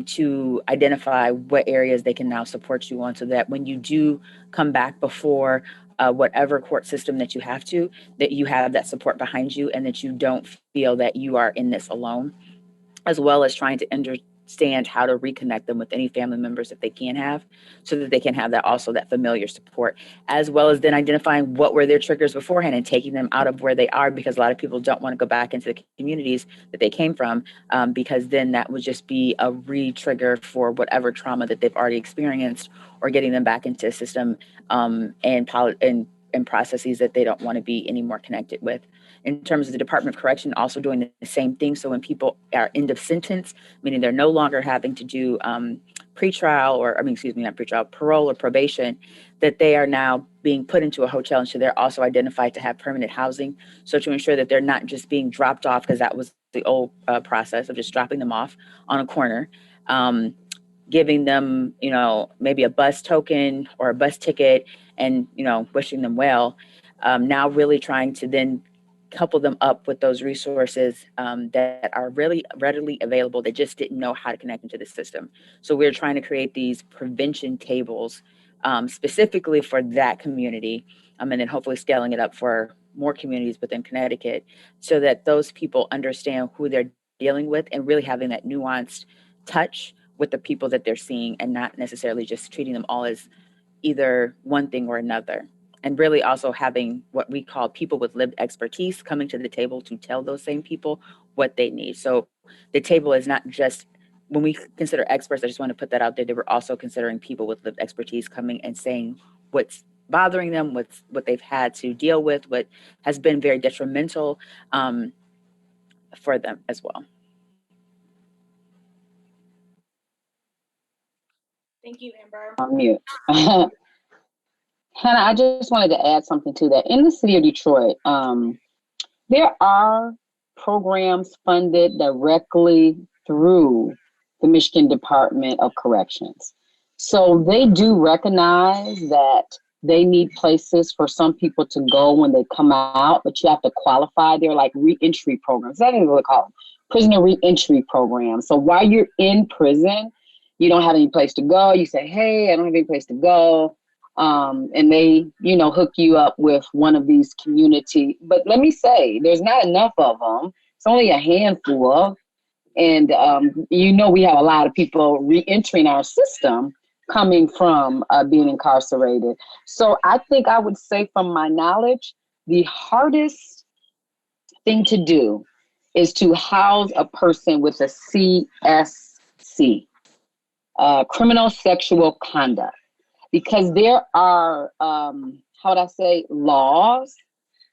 D: to identify what areas they can now support you on, so that when you do come back before whatever court system that you have to, that you have that support behind you and that you don't feel that you are in this alone, as well as trying to understand how to reconnect them with any family members that they can have, so that they can have that also that familiar support, as well as then identifying what were their triggers beforehand and taking them out of where they are, because a lot of people don't want to go back into the communities that they came from, because then that would just be a re-trigger for whatever trauma that they've already experienced, or getting them back into a system and processes that they don't want to be any more connected with. In terms of the Department of Correction, also doing the same thing. So when people are end of sentence, meaning they're no longer having to do pretrial, or not pretrial, parole or probation, that they are now being put into a hotel, and so they're also identified to have permanent housing. So to ensure that they're not just being dropped off, because that was the old process of just dropping them off on a corner, giving them, maybe a bus token or a bus ticket and, wishing them well. Now really trying to then couple them up with those resources that are really readily available. They just didn't know how to connect into the system. So we're trying to create these prevention tables specifically for that community, and then hopefully scaling it up for more communities within Connecticut, so that those people understand who they're dealing with and really having that nuanced touch with the people that they're seeing, and not necessarily just treating them all as either one thing or another. And really also having what we call people with lived expertise coming to the table to tell those same people what they need. So the table is not just, when we consider experts, I just want to put that out there, that we're also considering people with lived expertise coming and saying what's bothering them, what they've had to deal with, what has been very detrimental for them as well.
B: Thank you, Amber.
F: On mute. Hannah, I just wanted to add something to that. In the city of Detroit, there are programs funded directly through the Michigan Department of Corrections. So they do recognize that they need places for some people to go when they come out, but you have to qualify. They're like reentry programs. That's what they call them, prisoner reentry programs. So while you're in prison, you don't have any place to go. You say, hey, I don't have any place to go. And they, hook you up with one of these community. But let me say, there's not enough of them. It's only a handful. And, we have a lot of people re-entering our system coming from being incarcerated. So I think I would say, from my knowledge, the hardest thing to do is to house a person with a CSC, criminal sexual conduct. Because there are, laws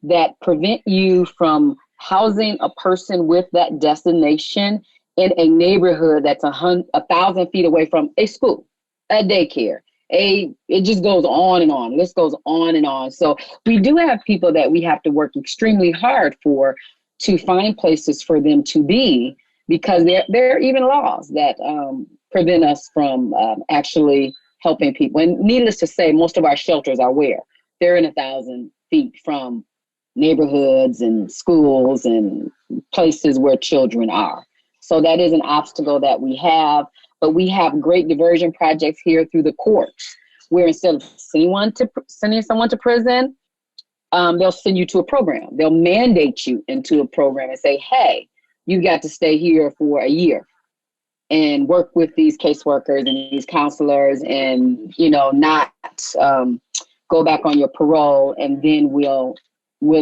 F: that prevent you from housing a person with that destination in a neighborhood that's 1,000 feet away from a school, a daycare. It just goes on and on. This goes on and on. So we do have people that we have to work extremely hard for to find places for them to be, because there are even laws that prevent us from actually helping people. And needless to say, most of our shelters are where? They're in 1,000 feet from neighborhoods and schools and places where children are. So that is an obstacle that we have. But we have great diversion projects here through the courts, where instead of sending someone to prison, they'll send you to a program. They'll mandate you into a program and say, hey, you got to stay here for a year and work with these caseworkers and these counselors, and not not go back on your parole, and then we'll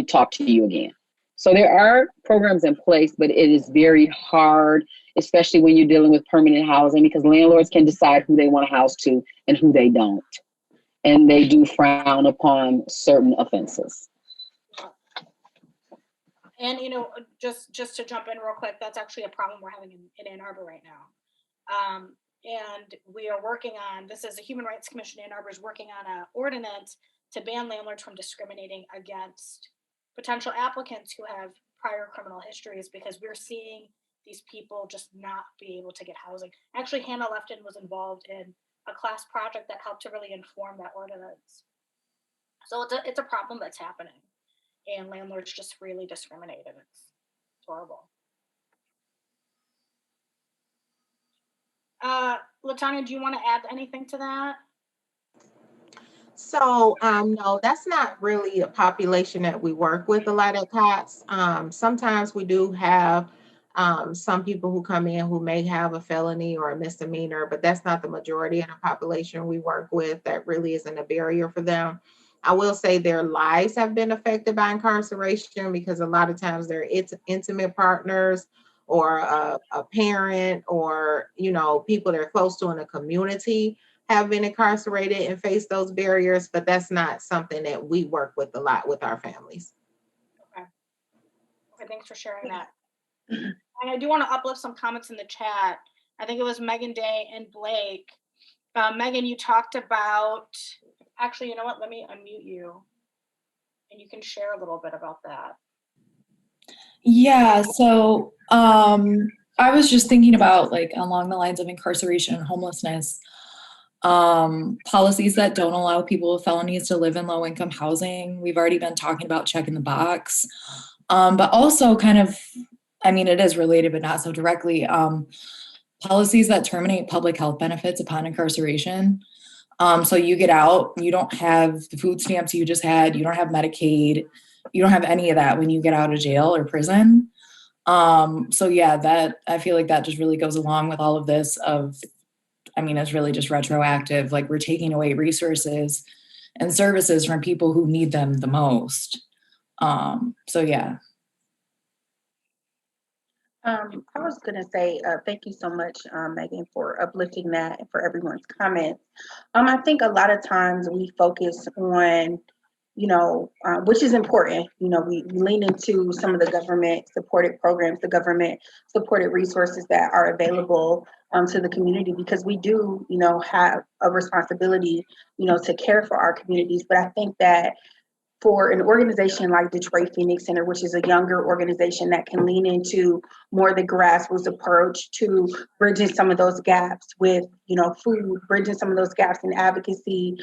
F: talk to you again. So there are programs in place, but it is very hard, especially when you're dealing with permanent housing, because landlords can decide who they want to house to and who they don't. And they do frown upon certain offenses.
B: And, you know, just to jump in real quick, that's actually a problem we're having in Ann Arbor right now. And we are working on, this is the Human Rights Commission in Ann Arbor is working on an ordinance to ban landlords from discriminating against potential applicants who have prior criminal histories, because we're seeing these people just not be able to get housing. Actually, Hannah Lefton was involved in a class project that helped to really inform that ordinance. So it's a problem that's happening, and landlords just really discriminate, and it's horrible. LaTonya, do you want to add anything to that?
C: So, no, that's not really a population that we work with a lot at COTS. Sometimes we do have some people who come in who may have a felony or a misdemeanor, but that's not the majority of the population we work with. That really isn't a barrier for them. I will say their lives have been affected by incarceration, because a lot of times they're intimate partners or a parent, or, you know, people they're close to in the community have been incarcerated and face those barriers, but that's not something that we work with a lot with our families.
B: Okay, thanks for sharing that. And I do want to uplift some comments in the chat. I think it was Megan Day and Blake. Megan, you talked about, actually, you know what, let me unmute you and you can share a little bit about that.
H: Yeah, so I was just thinking about, like, along the lines of incarceration and homelessness, policies that don't allow people with felonies to live in low income housing. We've already been talking about checking the box, but also kind of, I mean, it is related, but not so directly, policies that terminate public health benefits upon incarceration. So you get out, you don't have the food stamps you just had, you don't have Medicaid, you don't have any of that when you get out of jail or prison. So yeah, that, I feel like that just really goes along with all of this of, I mean, it's really just retroactive. Like, we're taking away resources and services from people who need them the most. So yeah.
E: I was going to say, thank you so much, Megan, for uplifting that and for everyone's comments. I think a lot of times we focus on, you know, which is important. You know, we lean into some of the government supported programs, the government supported resources that are available to the community, because we do, you know, have a responsibility, you know, to care for our communities. But I think that for an organization like Detroit Phoenix Center, which is a younger organization that can lean into more the grassroots approach to bridging some of those gaps with, you know, food, bridging some of those gaps in advocacy,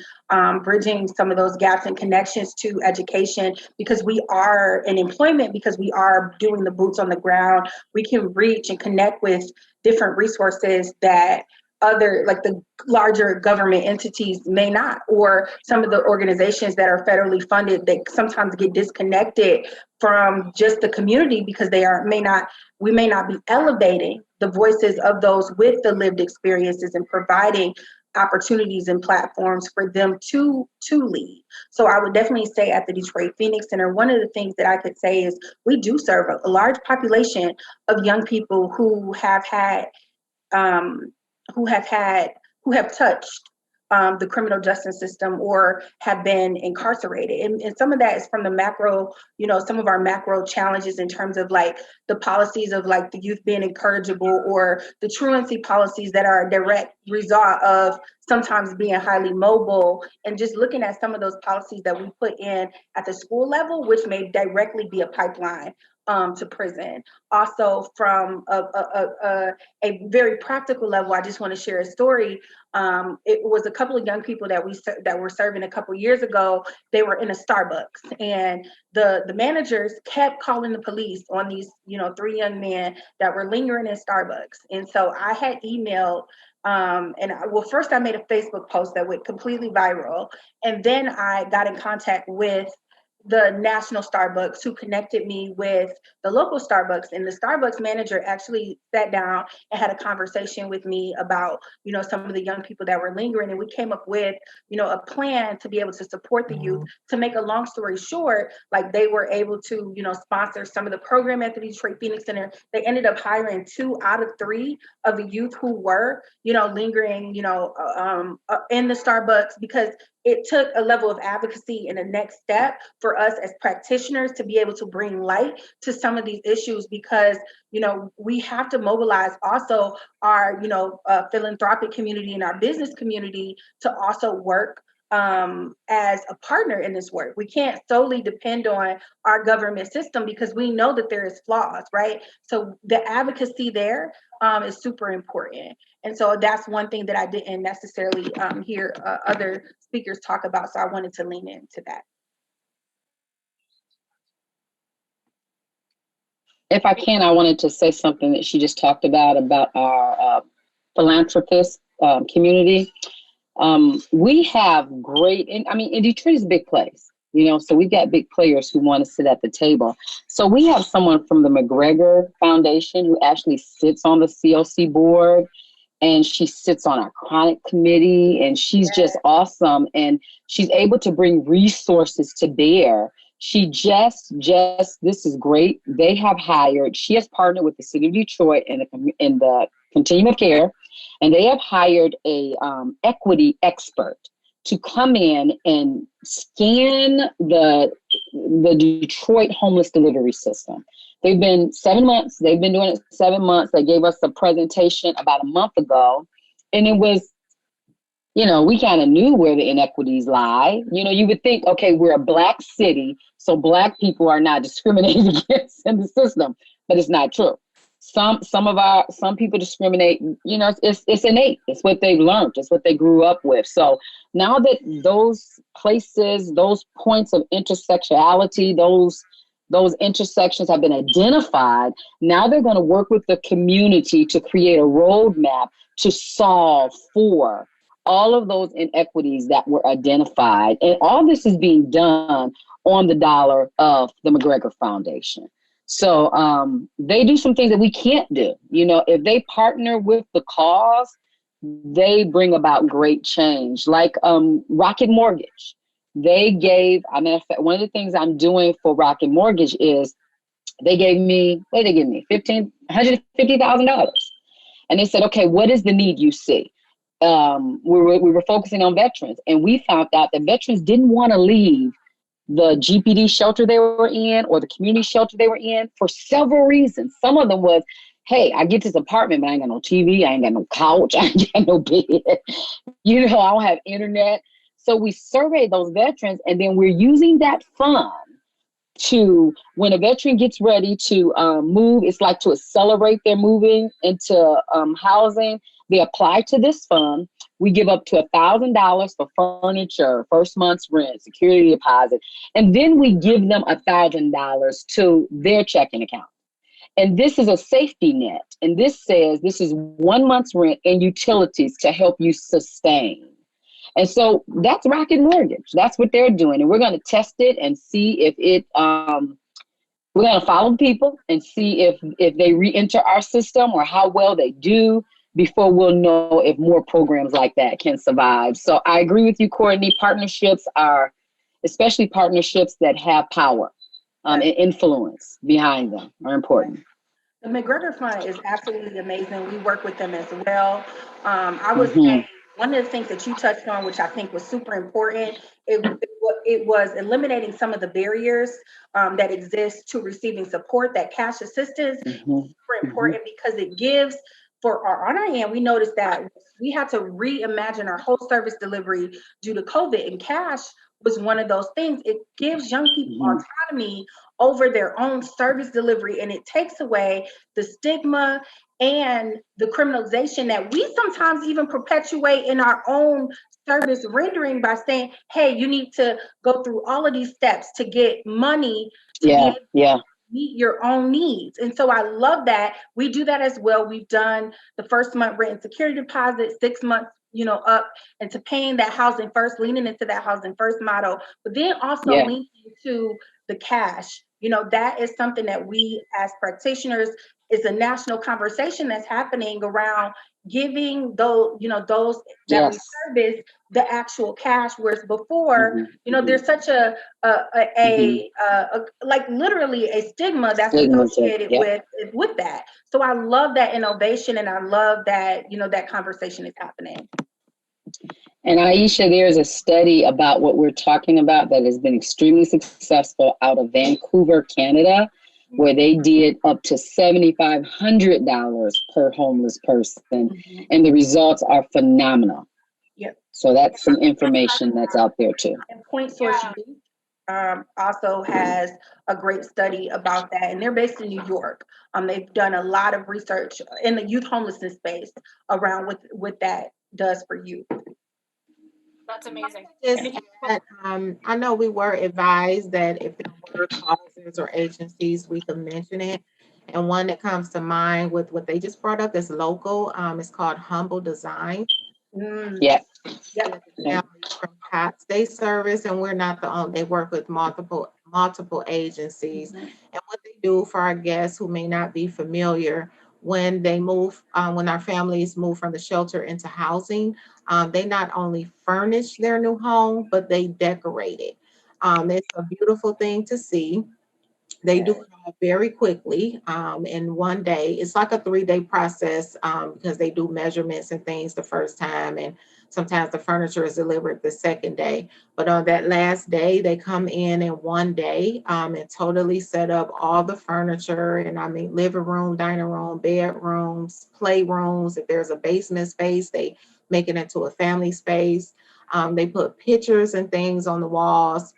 E: bridging some of those gaps in connections to education, because we are in employment, because we are doing the boots on the ground, we can reach and connect with different resources that other, like the larger government entities may not, or some of the organizations that are federally funded, they sometimes get disconnected from just the community because we may not be elevating the voices of those with the lived experiences and providing opportunities and platforms for them to lead. So I would definitely say at the Detroit Phoenix Center, one of the things that I could say is we do serve a large population of young people who have touched the criminal justice system or have been incarcerated. And some of that is from the macro, you know, some of our macro challenges in terms of like the policies of like the youth being incorrigible, or the truancy policies that are a direct result of sometimes being highly mobile, and just looking at some of those policies that we put in at the school level, which may directly be a pipeline to prison. Also, from a very practical level, I just want to share a story. It was a couple of young people that were serving a couple years ago. They were in a Starbucks, and the managers kept calling the police on these, you know, 3 young men that were lingering in Starbucks. And so I had emailed, first I made a Facebook post that went completely viral, and then I got in contact with the national Starbucks, who connected me with the local Starbucks. And the Starbucks manager actually sat down and had a conversation with me about, some of the young people that were lingering. And we came up with, a plan to be able to support the youth. To make a long story short, like, they were able to, sponsor some of the program at the Detroit Phoenix Center. They ended up hiring 2 out of 3 of the youth who were, lingering, in the Starbucks, because it took a level of advocacy and a next step for us as practitioners to be able to bring light to some of these issues, because, we have to mobilize also our, philanthropic community and our business community to also work as a partner in this work. We can't solely depend on our government system, because we know that there is flaws, right? So the advocacy there is super important. And so that's one thing that I didn't necessarily hear other speakers talk about. So I wanted to lean into that.
F: If I can, I wanted to say something that she just talked about our philanthropist community. We have great, and Detroit is a big place, so we've got big players who want to sit at the table. So we have someone from the McGregor Foundation who actually sits on the COC board, and she sits on our chronic committee, and she's just awesome. And she's able to bring resources to bear. She just, this is great. They have hired, she has partnered with the city of Detroit in the continuum of care, and they have hired a equity expert to come in and scan the Detroit homeless delivery system. They've been 7 months. They've been doing it 7 months. They gave us a presentation about a month ago, and it was, we kind of knew where the inequities lie. You would think, okay, we're a Black city, so Black people are not discriminated against in the system, but it's not true. Some people discriminate, it's innate. It's what they've learned. It's what they grew up with. So now that those places, those points of intersectionality, those intersections have been identified, now they're going to work with the community to create a roadmap to solve for all of those inequities that were identified. And all this is being done on the dollar of the McGregor Foundation. So they do some things that we can't do. If they partner with the cause, they bring about great change. Like Rocket Mortgage. They gave, one of the things I'm doing for Rocket Mortgage is they gave me, $150,000. And they said, okay, what is the need you see? We were focusing on veterans, and we found out that veterans didn't want to leave the GPD shelter they were in or the community shelter they were in for several reasons. Some of them was, hey, I get this apartment, but I ain't got no TV, I ain't got no couch, I ain't got no bed, I don't have internet. So we surveyed those veterans, and then we're using that fund to, when a veteran gets ready to move, it's like to accelerate their moving into housing. They apply to this fund. We give up to $1,000 for furniture, first month's rent, security deposit, and then we give them $1,000 to their checking account. And this is a safety net. And this says this is 1 month's rent and utilities to help you sustain. And so that's Rocket Mortgage. That's what they're doing. And we're going to test it and see if it, we're going to follow people and see if they re-enter our system or how well they do before we'll know if more programs like that can survive. So I agree with you, Courtney. Partnerships are, especially partnerships that have power and influence behind them, are important.
E: The McGregor Fund is absolutely amazing. We work with them as well. I would say one of the things that you touched on, which I think was super important, it was eliminating some of the barriers that exist to receiving support. That cash assistance is super important because it gives, on our end, we noticed that we had to reimagine our whole service delivery due to COVID, and cash was one of those things. It gives young people autonomy over their own service delivery, and it takes away the stigma and the criminalization that we sometimes even perpetuate in our own service rendering by saying, hey, you need to go through all of these steps to get money to meet your own needs. And so I love that. We do that as well. We've done the first month rent and security deposit, 6 months, up into paying that housing first, leaning into that housing first model, but then also leaning to the cash. You know, that is something that we as practitioners, is a national conversation that's happening around giving those, you know, those that we
F: Yes.
E: service the actual cash, whereas before,
F: Mhm,
E: you know,
F: mhm.
E: there's such a like literally a stigma that's
F: Stigma to-
E: associated
F: yep.
E: with that. So I love that innovation, and I love that, you know, that conversation is happening.
F: And Aisha, there's a study about what we're talking about that has been extremely successful out of Vancouver, Canada, where they did up to $7,500 per homeless person, and the results are phenomenal.
E: Yep.
F: So that's some information that's out there too.
E: And Point Source Youth also has a great study about that, and they're based in New York. They've done a lot of research in the youth homelessness space around what that does for youth.
B: That's amazing.
C: Just add, I know we were advised that if there were causes or agencies, we could mention it. And one that comes to mind with what they just brought up is local. It's called Humble Design.
F: Yeah.
E: Yep.
C: Families from COTS they service, and we're not the only. They work with multiple agencies. And what they do for our guests who may not be familiar, when they move, when our families move from the shelter into housing, they not only furnish their new home, but they decorate it. It's a beautiful thing to see. They do it all very quickly in one day. It's like a 3-day process because they do measurements and things the first time, and sometimes the furniture is delivered the second day. But on that last day, they come in one day and totally set up all the furniture. And I mean, living room, dining room, bedrooms, playrooms. If there's a basement space, they make it into a family space. They put pictures and things on the walls.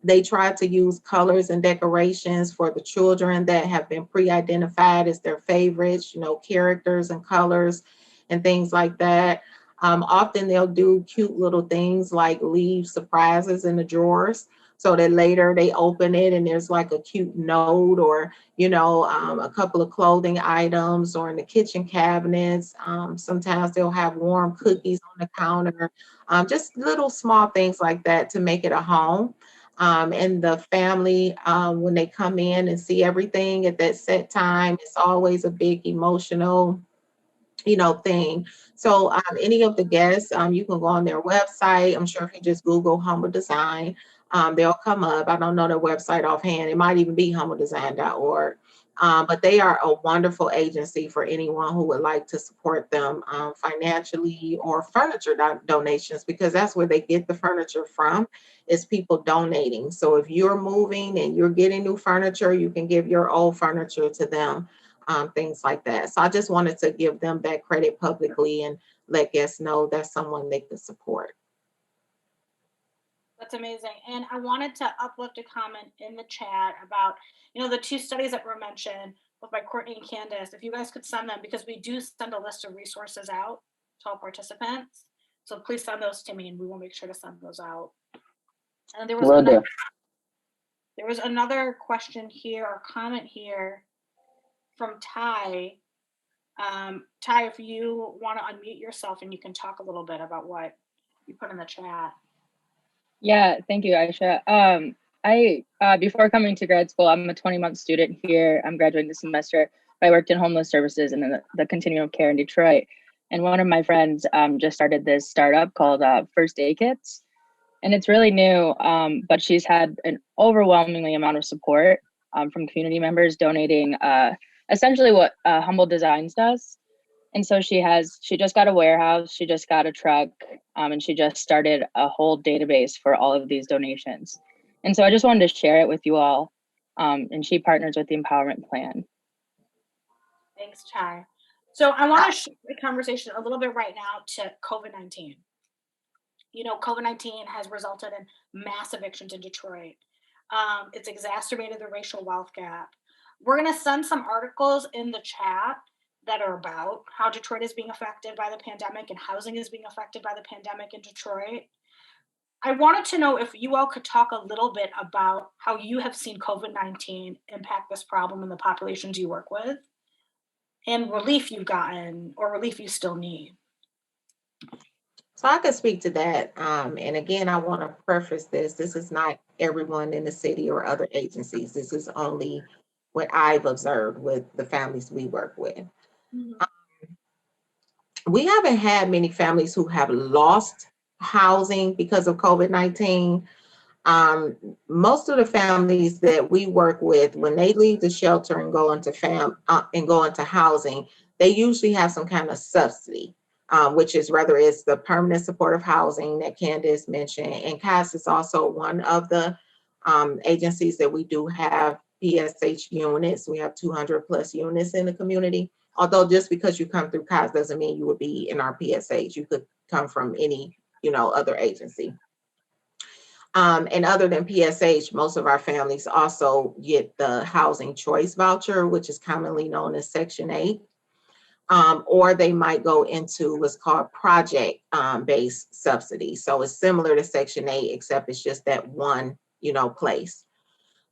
C: They try to use colors and decorations for the children that have been pre-identified as their favorites, you know, characters and colors and things like that. Often they'll do cute little things like leave surprises in the drawers so that later they open it and there's like a cute note or, you know, a couple of clothing items, or in the kitchen cabinets. Sometimes they'll have warm cookies on the counter, just little small things like that to make it a home. And the family, when they come in and see everything at that set time, it's always a big emotional, you know, thing. So any of the guests, you can go on their website. I'm sure if you just Google Humble Design, they'll come up. I don't know their website offhand. It might even be humbledesign.org. But they are a wonderful agency for anyone who would like to support them financially or furniture donations, because that's where they get the furniture from, is people donating. So if you're moving and you're getting new furniture, you can give your old furniture to them, things like that. So I just wanted to give them that credit publicly and let guests know that's someone they could support.
B: That's amazing. And I wanted to uplift a comment in the chat about, you know, the 2 studies that were mentioned, both by Courtney and Candice. If you guys could send them, because we do send a list of resources out to all participants. So please send those to me and we will make sure to send those out. And there was another question here or comment here from Ty. Ty, if you want to unmute yourself and you can talk a little bit about what you put in the chat.
I: Yeah, thank you, Aisha. I before coming to grad school, I'm a 20-month student here. I'm graduating this semester. I worked in homeless services and the continuum of care in Detroit. And one of my friends just started this startup called First Aid Kits. And it's really new, but she's had an overwhelmingly amount of support from community members donating essentially what Humble Designs does. And so she just got a warehouse, she just got a truck, and she just started a whole database for all of these donations. And so I just wanted to share it with you all. And she partners with the Empowerment Plan.
B: Thanks, Ty. So I want to shift the conversation a little bit right now to COVID-19. You know, COVID-19 has resulted in mass evictions in Detroit. It's exacerbated the racial wealth gap. We're going to send some articles in the chat that are about how Detroit is being affected by the pandemic and housing is being affected by the pandemic in Detroit. I wanted to know if you all could talk a little bit about how you have seen COVID-19 impact this problem in the populations you work with, and relief you've gotten or relief you still need.
C: So So I could speak to that. And again, I want to preface this. This is not everyone in the city or other agencies. This is only what I've observed with the families we work with.
B: Mhm.
C: We haven't had many families who have lost housing because of COVID-19. Um, Most of the families that we work with, when they leave the shelter and go into housing, they usually have some kind of subsidy, which is whether it's the permanent supportive housing that Candice mentioned, and CAS is also one of the agencies that we do have PSH units. We have 200 plus units in the community. Although just because you come through CAS doesn't mean you would be in our PSH. You could come from any, other agency. And other than PSH, most of our families also get the housing choice voucher, which is commonly known as Section 8. Or they might go into what's called project based subsidy. So it's similar to Section 8, except it's just that one, place.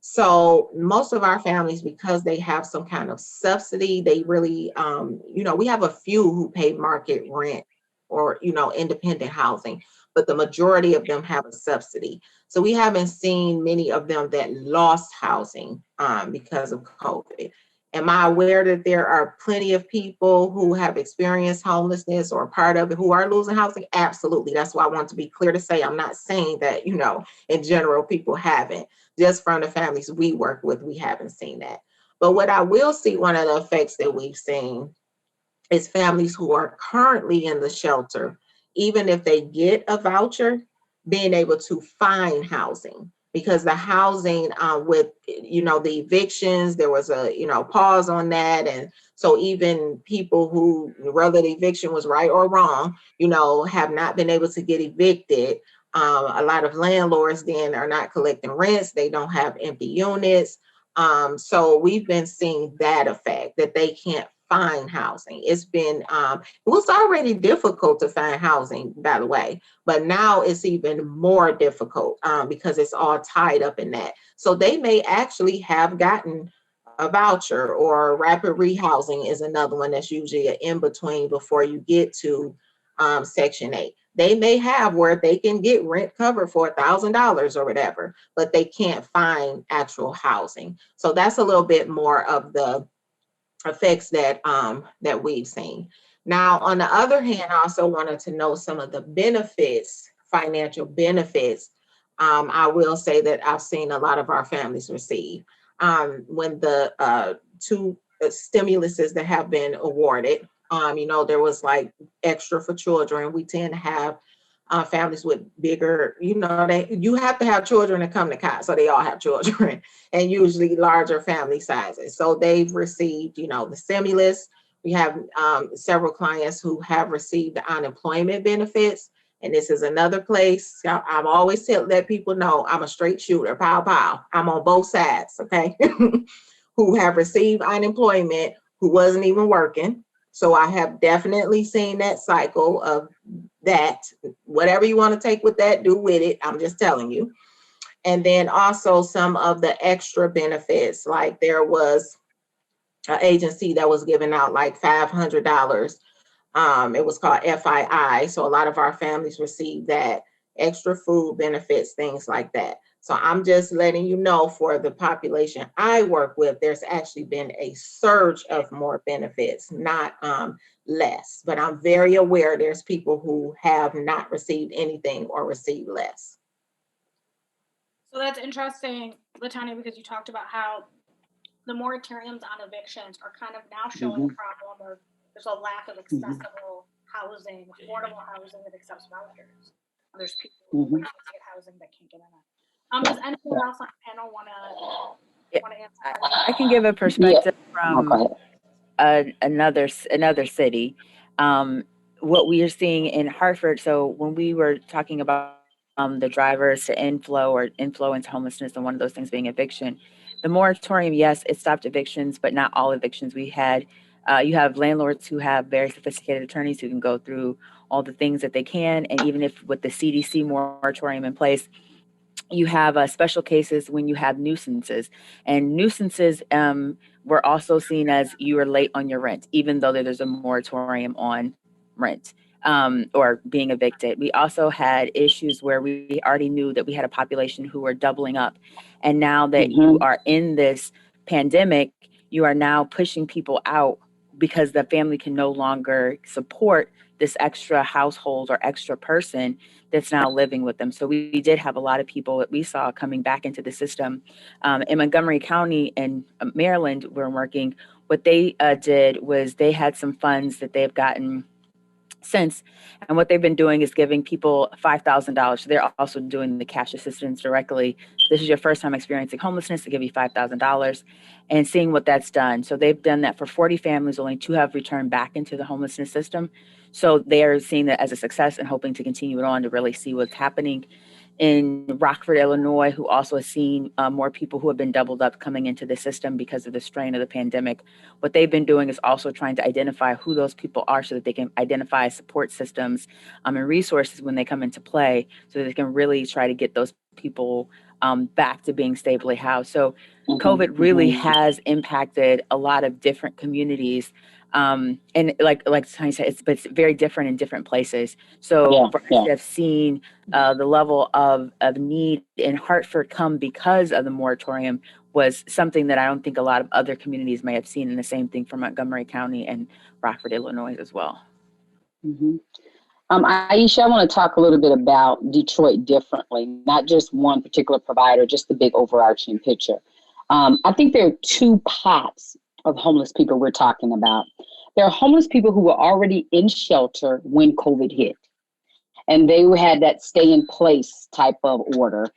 C: So most of our families, because they have some kind of subsidy, they really, we have a few who pay market rent or, independent housing, but the majority of them have a subsidy. So we haven't seen many of them that lost housing because of COVID. Am I aware that there are plenty of people who have experienced homelessness or part of it who are losing housing? Absolutely. That's why I want to be clear to say I'm not saying that, in general, people haven't. Just from the families we work with, we haven't seen that. But what I will see, one of the effects that we've seen is families who are currently in the shelter, even if they get a voucher, being able to find housing. Because the housing with, the evictions, there was a, pause on that. And so even people who, whether the eviction was right or wrong, have not been able to get evicted. A lot of landlords then are not collecting rents. They don't have empty units. So we've been seeing that effect, that they can't find housing. It's been, it was already difficult to find housing, by the way, but now it's even more difficult because it's all tied up in that. So they may actually have gotten a voucher, or rapid rehousing is another one that's usually an in-between before you get to Section 8. They may have where they can get rent covered for $1,000 or whatever, but they can't find actual housing. So that's a little bit more of the effects that we've seen. Now, on the other hand, I also wanted to know some of the benefits, financial benefits. I will say that I've seen a lot of our families receive when the two stimuluses that have been awarded. There was like extra for children. We tend to have families with bigger, you have to have children to come to COTS, so they all have children, and usually larger family sizes. So they've received, the stimulus. We have several clients who have received the unemployment benefits. And this is another place. I'm always let people know I'm a straight shooter, pow, pow. I'm on both sides, okay? Who have received unemployment, who wasn't even working. So I have definitely seen that cycle of that. Whatever you want to take with that, do with it. I'm just telling you. And then also some of the extra benefits, like there was an agency that was giving out like $500. It was called FII. So a lot of our families received that, extra food benefits, things like that. So I'm just letting you know, for the population I work with, there's actually been a surge of more benefits, not less. But I'm very aware there's people who have not received anything or received less.
B: So that's interesting, Latanya, because you talked about how the moratoriums on evictions are kind of now showing a problem of there's a lack of accessible housing, affordable housing that accepts vouchers. There's people who get housing that can't get in it. Does anyone else on the panel want to answer?
D: I can give a perspective from another city. What we are seeing in Hartford. So when we were talking about the drivers to Inflow or Inflow into homelessness, and one of those things being eviction, the moratorium, yes, it stopped evictions, but not all evictions. We had you have landlords who have very sophisticated attorneys who can go through all the things that they can, and even if with the CDC moratorium in place, you have special cases when you have nuisances, and nuisances were also seen as you are late on your rent, even though there's a moratorium on rent. or being evicted. We also had issues where we already knew that we had a population who were doubling up. And now that you are in this pandemic, you are now pushing people out because the family can no longer support this extra household or extra person that's now living with them. So we did have a lot of people that we saw coming back into the system. In Montgomery County in Maryland, we're working, what they did was they had some funds that they've gotten since, and what they've been doing is giving people $5,000. So they're also doing the cash assistance directly. This is your first time experiencing homelessness, to give you $5,000 and seeing what that's done. So they've done that for 40 families. Only 2 have returned back into the homelessness system. So they are seeing that as a success and hoping to continue it on to really see what's happening. In Rockford, Illinois, who also has seen more people who have been doubled up coming into the system because of the strain of the pandemic. What they've been doing is also trying to identify who those people are so that they can identify support systems and resources when they come into play, so that they can really try to get those people back to being stably housed. So COVID really has impacted a lot of different communities. And like Tonya said, it's very different in different places. So for us to have seen the level of need in Hartford come because of the moratorium was something that I don't think a lot of other communities may have seen, and the same thing for Montgomery County and Rockford, Illinois as well.
F: Aisha, I want to talk a little bit about Detroit differently, not just one particular provider, just the big overarching picture. I think there are 2 pots of homeless people we're talking about. There are homeless people who were already in shelter when COVID hit, and they had that stay in place type of order.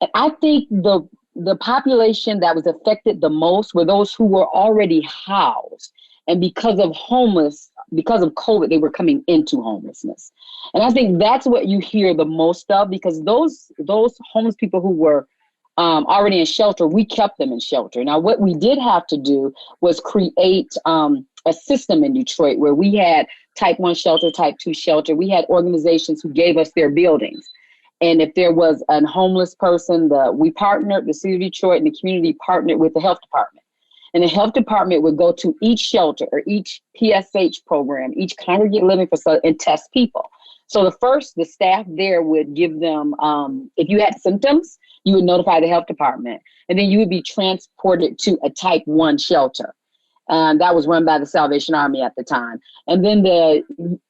F: And I think the population that was affected the most were those who were already housed. And because of COVID, they were coming into homelessness. And I think that's what you hear the most of, because those homeless people who were already in shelter, we kept them in shelter. Now, what we did have to do was create a system in Detroit where we had type 1 shelter, type 2 shelter. We had organizations who gave us their buildings. And if there was a homeless person, we partnered, the city of Detroit and the community partnered with the health department. And the health department would go to each shelter or each PSH program, each congregate living facility, and test people. So the staff there would give them, if you had symptoms, you would notify the health department, and then you would be transported to a type 1 shelter. That was run by the Salvation Army at the time. And then the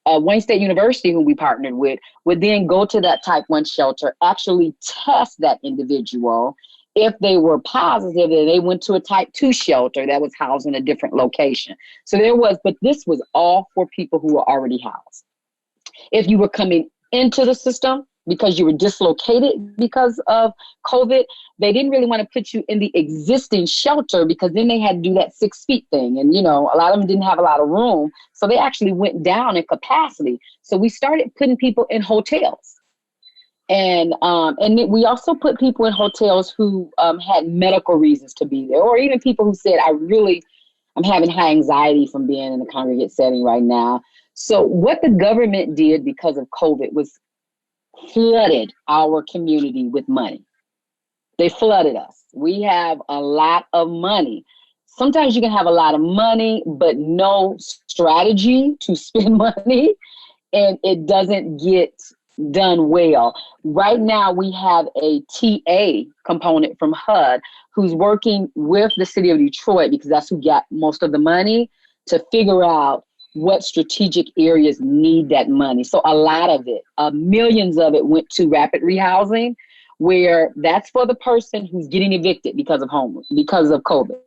F: Wayne State University, who we partnered with, would then go to that type 1 shelter, actually test that individual. If they were positive, then they went to a type 2 shelter that was housed in a different location. So but this was all for people who were already housed. If you were coming into the system because you were dislocated because of COVID, they didn't really want to put you in the existing shelter, because then they had to do that 6 feet thing. And, a lot of them didn't have a lot of room. So they actually went down in capacity. So we started putting people in hotels. And we also put people in hotels who had medical reasons to be there, or even people who said, I'm having high anxiety from being in a congregate setting right now. So what the government did because of COVID was flooded our community with money. They flooded us. We have a lot of money. Sometimes you can have a lot of money, but no strategy to spend money, and it doesn't get done well. Right now, we have a TA component from HUD who's working with the city of Detroit, because that's who got most of the money, to figure out what strategic areas need that money. So a lot of it, millions of it, went to rapid rehousing, where that's for the person who's getting evicted because of COVID.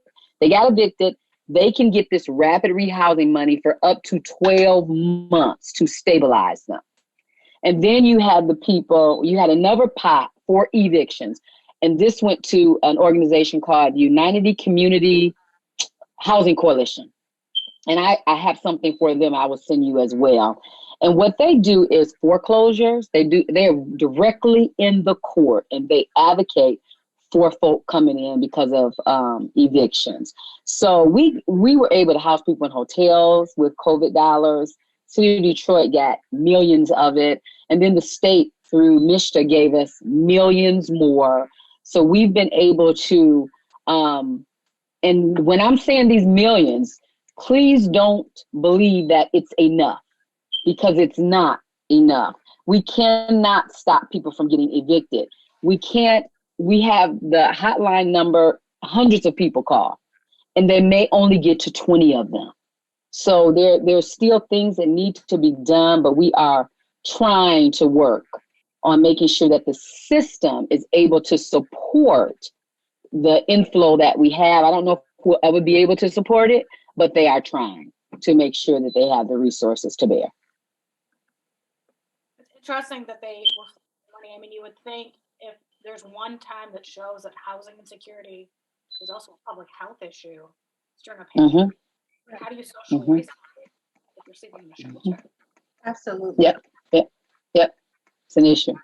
F: They got evicted. They can get this rapid rehousing money for up to 12 months to stabilize them. And then you had another pot for evictions. And this went to an organization called United Community Housing Coalition. And I have something for them I will send you as well. And what they do is foreclosures. They're directly in the court, and they advocate for folk coming in because of evictions. So we were able to house people in hotels with COVID dollars. City of Detroit got millions of it. And then the state through MISTA gave us millions more. So we've been able to, and when I'm saying these millions, please don't believe that it's enough. because it's not enough. We cannot stop people from getting evicted. We have the hotline number, hundreds of people call, and they may only get to 20 of them. So there's still things that need to be done, but we are trying to work on making sure that the system is able to support the inflow that we have. I don't know if we'll ever be able to support it, but they are trying to make sure that they have the resources to bear.
B: It's interesting that they were money. I mean, you would think if there's one time that shows that housing insecurity is also a public health issue, it's during a pandemic. How do you socially isolate if you're sleeping in a shelter?
E: Absolutely.
F: Yep. It's an issue.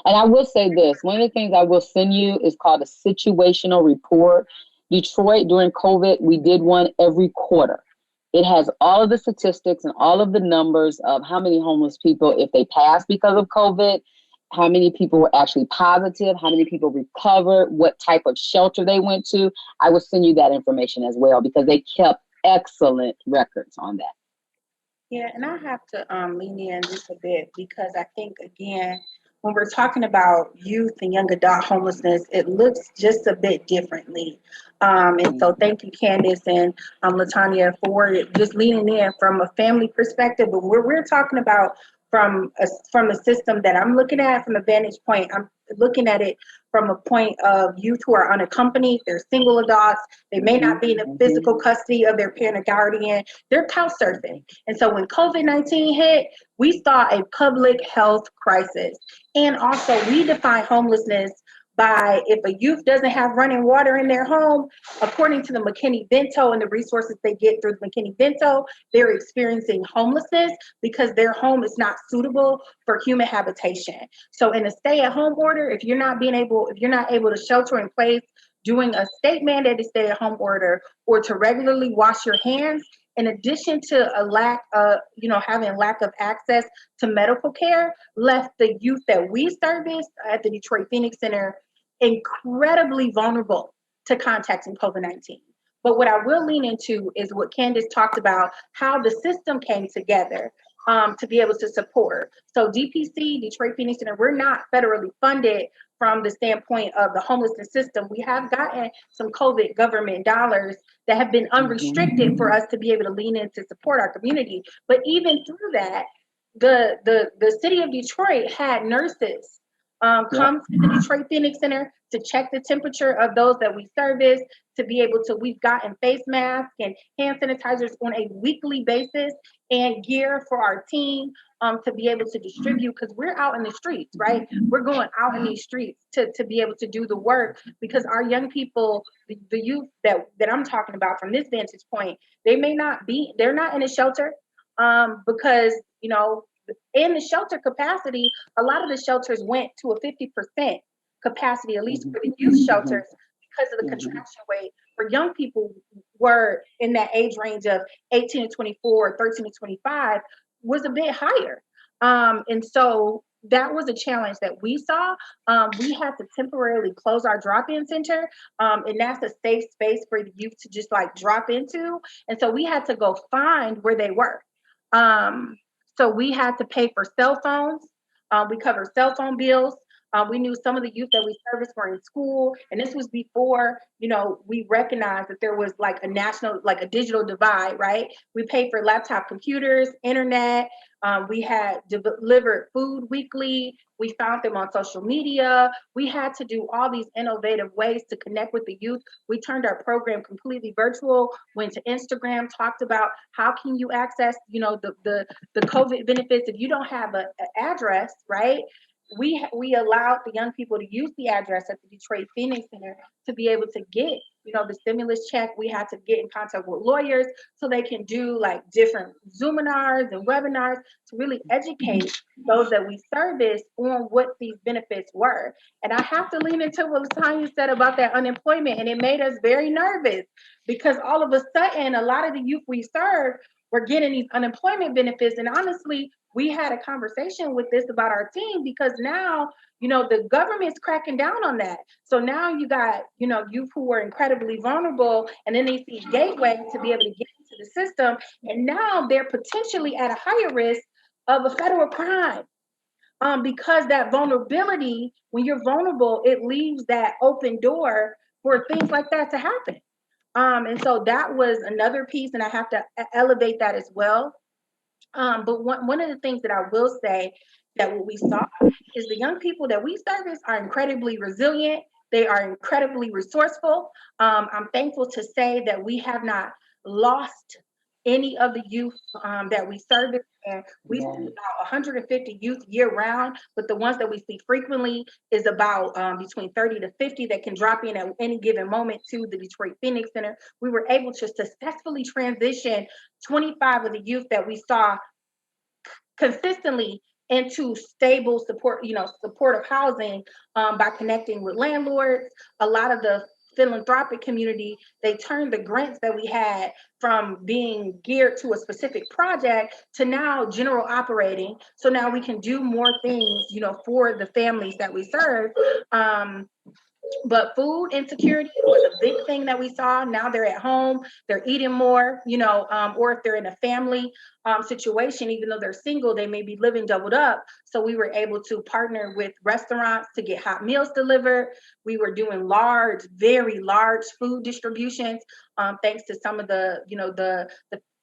F: And I will say this, one of the things I will send you is called a situational report. Detroit, during COVID, we did one every quarter. It has all of the statistics and all of the numbers of how many homeless people, if they passed because of COVID, how many people were actually positive, how many people recovered, what type of shelter they went to. I will send you that information as well, because they kept excellent records on that.
E: Yeah, and I have to lean in just a bit, because I think, again, when we're talking about youth and young adult homelessness, it looks just a bit differently. And so thank you, Candice and LaTonya, for just leaning in from a family perspective. But we're talking about from a system that I'm looking at from a vantage point. I'm looking at it from a point of youth who are unaccompanied. They're single adults. They may not be in the physical custody of their parent or guardian. They're couch surfing. And so when COVID-19 hit, we saw a public health crisis. And also, we define homelessness by if a youth doesn't have running water in their home, according to the McKinney-Vento and the resources they get through the McKinney-Vento, they're experiencing homelessness because their home is not suitable for human habitation. So in a stay-at-home order, if you're not able to shelter in place, doing a state mandated stay-at-home order, or to regularly wash your hands, in addition to a lack of, having lack of access to medical care, left the youth that we service at the Detroit Phoenix Center incredibly vulnerable to contacting COVID-19. But what I will lean into is what Candice talked about, how the system came together to be able to support. So DPC, Detroit Phoenix Center, we're not federally funded from the standpoint of the homelessness system. We have gotten some COVID government dollars that have been unrestricted for us to be able to lean in to support our community. But even through that, the city of Detroit had nurses come to the Detroit Phoenix Center to check the temperature of those that we service, to be able to, we've gotten face masks and hand sanitizers on a weekly basis and gear for our team to be able to distribute, because we're out in the streets, right? We're going out in these streets to be able to do the work, because our young people, the youth that I'm talking about from this vantage point, they're not in a shelter because, in the shelter capacity, a lot of the shelters went to a 50% capacity, at least for the youth shelters, because of the contraction rate for young people were in that age range of 18 to 24, 13 to 25 was a bit higher. And so that was a challenge that we saw. We had to temporarily close our drop-in center, and that's a safe space for the youth to just like drop into. And so we had to go find where they were. So we had to pay for cell phones. We covered cell phone bills. We knew some of the youth that we serviced were in school, and this was before, we recognized that there was like a digital divide, right? We paid for laptop computers, internet. We had delivered food weekly. We found them on social media. We had to do all these innovative ways to connect with the youth. We turned our program completely virtual, went to Instagram, talked about how can you access, the COVID benefits if you don't have an address, right? We allowed the young people to use the address at the Detroit Phoenix Center to be able to get, the stimulus check. We had to get in contact with lawyers so they can do like different Zoominars and webinars to really educate those that we service on what these benefits were. And I have to lean into what LaTonya said about that unemployment, and it made us very nervous because all of a sudden, a lot of the youth we serve were getting these unemployment benefits. And honestly, we had a conversation with this about our team because now, the government's cracking down on that. So now you got, youth who are incredibly vulnerable, and then they see gateway to be able to get into into the system, and now they're potentially at a higher risk of a federal crime. Because that vulnerability, when you're vulnerable, it leaves that open door for things like that to happen. And so that was another piece, and I have to elevate that as well. But one of the things that I will say that what we saw is the young people that we service are incredibly resilient. They are incredibly resourceful. I'm thankful to say that we have not lost any of the youth that we service. And we see about 150 youth year round, but the ones that we see frequently is about between 30 to 50 that can drop in at any given moment to the Detroit Phoenix Center. We were able to successfully transition 25 of the youth that we saw consistently into stable support, supportive housing by connecting with landlords. A lot of the philanthropic community, they turned the grants that we had from being geared to a specific project to now general operating. So now we can do more things, for the families that we serve. But food insecurity was a big thing that we saw. Now they're at home, they're eating more, or if they're in a family situation, even though they're single, they may be living doubled up. So we were able to partner with restaurants to get hot meals delivered. We were doing very large food distributions, thanks to some of the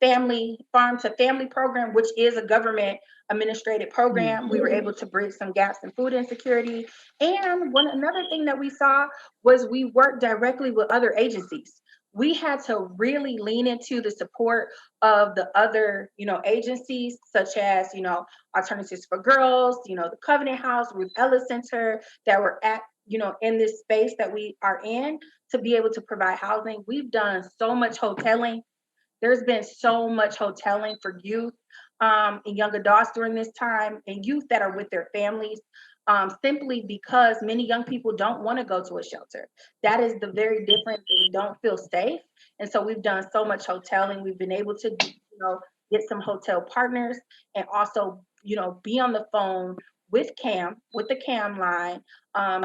E: family farm to family program, which is a government administrative program. We were able to bridge some gaps in food insecurity. And another thing that we saw was we worked directly with other agencies. We had to really lean into the support of the other, agencies, such as, Alternatives for Girls, the Covenant House, Ruth Ellis Center, that were at, in this space that we are in to be able to provide housing. We've done so much hoteling. There's been so much hoteling for youth and young adults during this time, and youth that are with their families, simply because many young people don't want to go to a shelter. That is the very difference. They don't feel safe. And so we've done so much hoteling. We've been able to, get some hotel partners and also, be on the phone with the CAM line,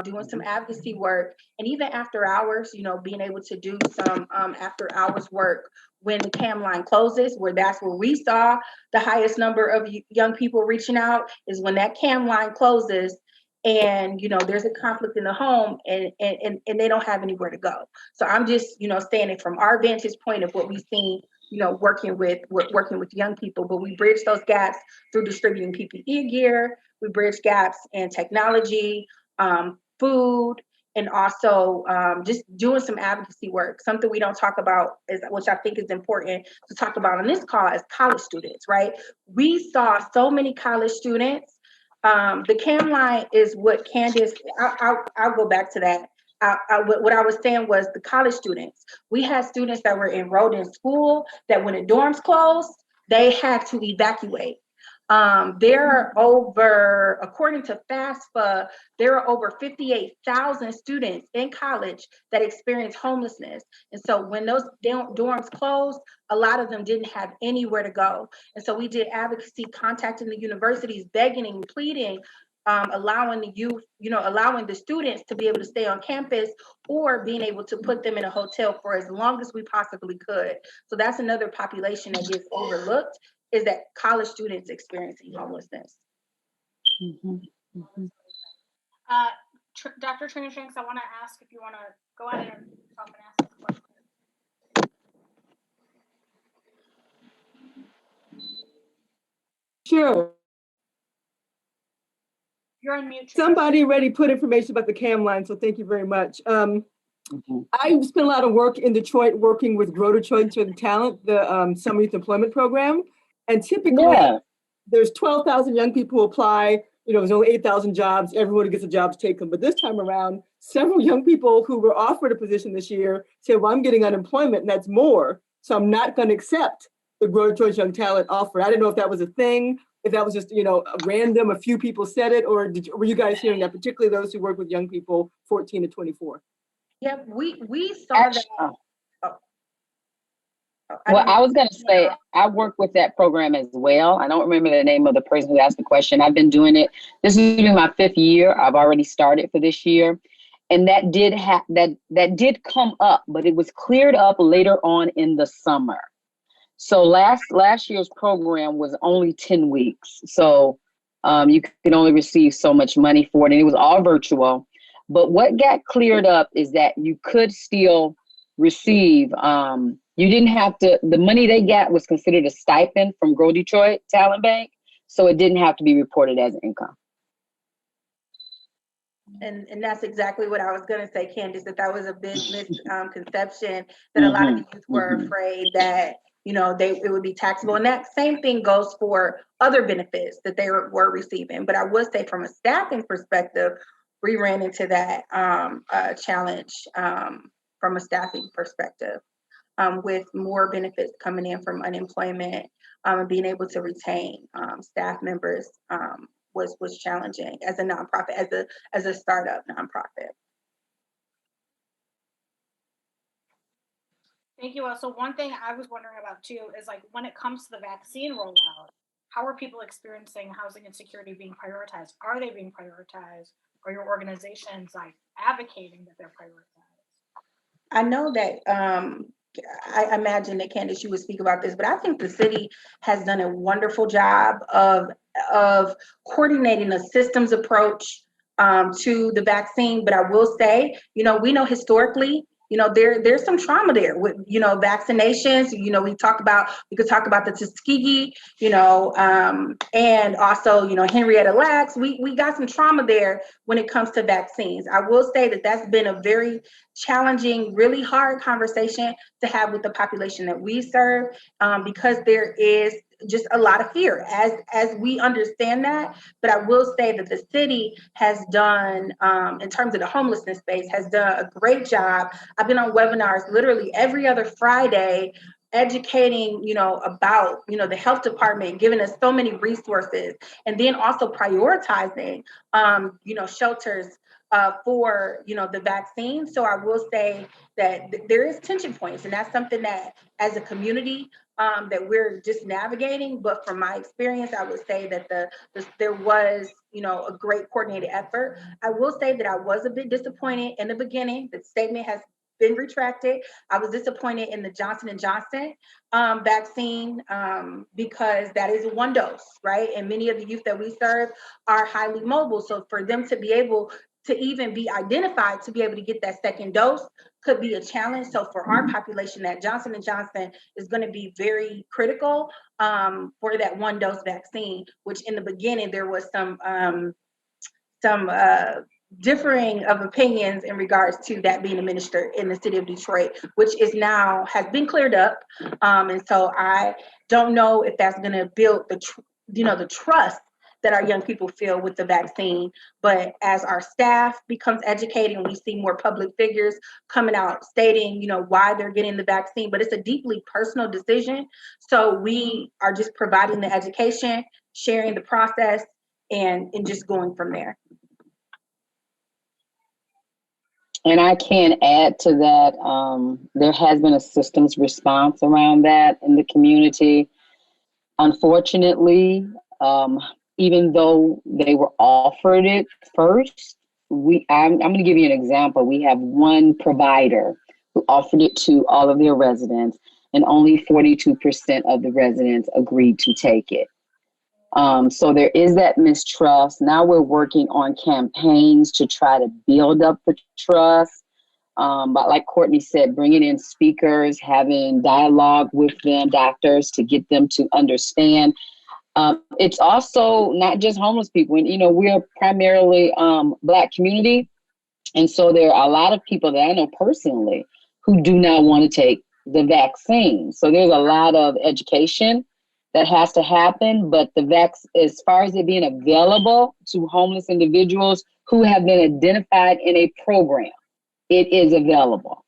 E: doing some advocacy work, and even after hours, being able to do some after hours work when the CAM line closes, that's where we saw the highest number of young people reaching out, is when that CAM line closes and, there's a conflict in the home and they don't have anywhere to go. So I'm just, saying it from our vantage point of what we've seen, working with young people, but we bridge those gaps through distributing PPE gear. We bridge gaps in technology, food, and also just doing some advocacy work. Something we don't talk about, which I think is important to talk about on this call, is college students, right? We saw so many college students. The CAM line is what Candice, I'll go back to that. What I was saying was the college students. We had students that were enrolled in school that when the dorms closed, they had to evacuate. There are over, according to FAFSA, there are over 58,000 students in college that experience homelessness. And so when those dorms closed, a lot of them didn't have anywhere to go. And so we did advocacy, contacting the universities, begging and pleading, allowing the youth, allowing the students to be able to stay on campus, or being able to put them in a hotel for as long as we possibly could. So that's another population that gets overlooked, is that college students experiencing homelessness.
B: Dr. Trina Shanks, I want to ask if you want to go ahead and talk and ask a question.
A: Sure.
B: You're on mute.
A: Somebody already put information about the CAM line, so thank you very much. I spent a lot of work in Detroit working with Grow Detroit for the Talent, the Summer Youth Employment Program. And typically, there's 12,000 young people who apply. There's only 8,000 jobs. Everyone who gets a job take them. But this time around, several young people who were offered a position this year said, well, I'm getting unemployment, and that's more. So I'm not going to accept the Grow Detroit Young Talent offer. I didn't know if that was a thing, if that was just, a few people said it, or were you guys hearing that, particularly those who work with young people 14 to 24?
E: Yeah, we saw that.
F: Well, I was going to say, I work with that program as well. I don't remember the name of the person who asked the question. I've been doing it. This is my 5th year. I've already started for this year. And that did that did come up, but it was cleared up later on in the summer. So last year's program was only 10 weeks. So you could only receive so much money for it, and it was all virtual. But what got cleared up is that you could still receive, you didn't have to, the money they got was considered a stipend from Grow Detroit Talent Bank. So it didn't have to be reported as income.
E: And that's exactly what I was going to say, Candice, that was a big misconception that a lot of the youth were afraid that, you know, it would be taxable. And that same thing goes for other benefits that they were receiving. But I would say from a staffing perspective, we ran into that challenge from a staffing perspective with more benefits coming in from unemployment and being able to retain staff members was challenging as a nonprofit, as a startup nonprofit.
B: Thank you all. So one thing I was wondering about too is like when it comes to the vaccine rollout, how are people experiencing housing insecurity being prioritized? Are they being prioritized? Are your organizations like advocating that they're prioritized?
E: I know that I imagine that Candice, you would speak about this, but I think the city has done a wonderful job of coordinating a systems approach to the vaccine. But I will say, you know, we know historically, you know, there's some trauma there with, you know, vaccinations. You know, we could talk about the Tuskegee, you know, and also, you know, Henrietta Lacks. We got some trauma there when it comes to vaccines. I will say that that's been a very challenging, really hard conversation to have with the population that we serve, because there is just a lot of fear as we understand that. But I will say that the city has done, in terms of the homelessness space, has done a great job. I've been on webinars literally every other Friday, educating, you know, about, you know, the health department, giving us so many resources, and then also prioritizing, you know, shelters for, you know, the vaccine. So I will say that there is tension points, and that's something that as a community that we're just navigating. But from my experience, I would say that there was, you know, a great coordinated effort. I will say that I was a bit disappointed in the beginning. The statement has been retracted. I was disappointed in the Johnson & Johnson vaccine because that is one dose, right? And many of the youth that we serve are highly mobile. So for them to be able to even be identified to be able to get that second dose could be a challenge. So for our population, that Johnson & Johnson is going to be very critical for that one dose vaccine, which in the beginning there was some differing of opinions in regards to that being administered in the city of Detroit, which is now has been cleared up. And so I don't know if that's going to build the trust that our young people feel with the vaccine. But as our staff becomes educated and we see more public figures coming out stating, you know, why they're getting the vaccine, but it's a deeply personal decision. So we are just providing the education, sharing the process, and just going from there.
F: And I can add to that, there has been a systems response around that in the community. Unfortunately, even though they were offered it first, I'm going to give you an example. We have one provider who offered it to all of their residents, and only 42% of the residents agreed to take it. So there is that mistrust. Now we're working on campaigns to try to build up the trust. But like Courtney said, bringing in speakers, having dialogue with them, doctors, to get them to understand. It's also not just homeless people. And, you know, we're primarily Black community. And so there are a lot of people that I know personally who do not want to take the vaccine. So there's a lot of education that has to happen. But as far as it being available to homeless individuals who have been identified in a program, it is available.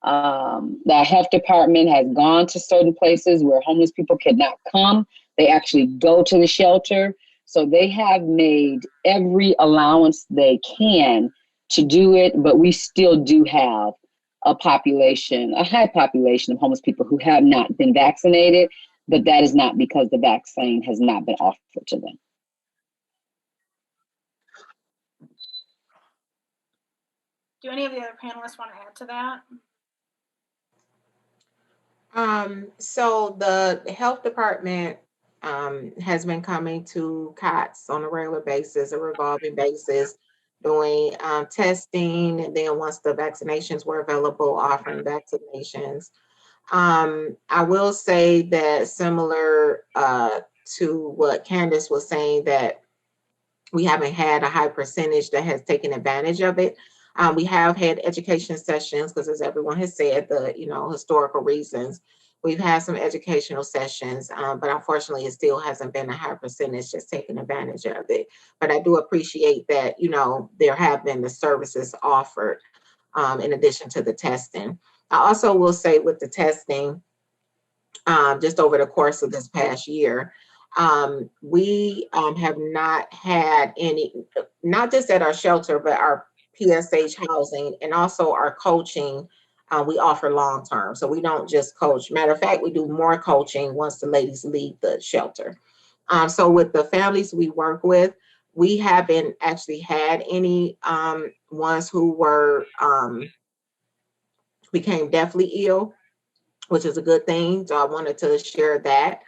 F: The health department has gone to certain places where homeless people cannot come. They actually go to the shelter. So they have made every allowance they can to do it, but we still do have a high population of homeless people who have not been vaccinated, but that is not because the vaccine has not been offered to them.
B: Do any of the other panelists want to add to that?
C: So the health department has been coming to COTS on a regular basis, a revolving basis, doing testing, and then once the vaccinations were available, offering vaccinations. I will say that similar to what Candice was saying, that we haven't had a high percentage that has taken advantage of it. We have had education sessions because, as everyone has said, the historical reasons. We've had some educational sessions, but unfortunately, it still hasn't been a high percentage just taking advantage of it. But I do appreciate that there have been the services offered in addition to the testing. I also will say with the testing, just over the course of this past year, we have not had any, not just at our shelter, but our PSH housing and also our coaching. We offer long term. So we don't just coach. Matter of fact, we do more coaching once the ladies leave the shelter. So with the families we work with, we haven't actually had any ones who were became deathly ill, which is a good thing. So I wanted to share that.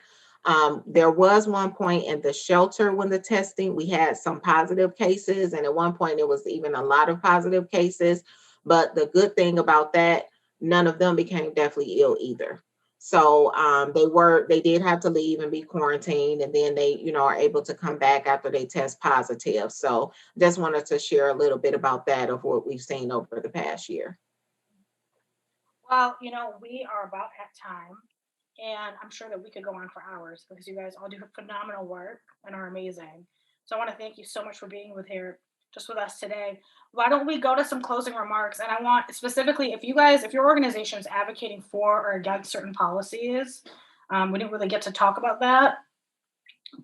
C: There was one point in the shelter when the testing, we had some positive cases, and at one point it was even a lot of positive cases. But the good thing about that, none of them became deathly ill either. So they did have to leave and be quarantined, and then they, are able to come back after they test positive. So just wanted to share a little bit about that of what we've seen over the past year.
B: Well, we are about at time, and I'm sure that we could go on for hours because you guys all do phenomenal work and are amazing. So I want to thank you so much for being just with us today. Why don't we go to some closing remarks? And I want specifically, if your organization is advocating for or against certain policies, we didn't really get to talk about that.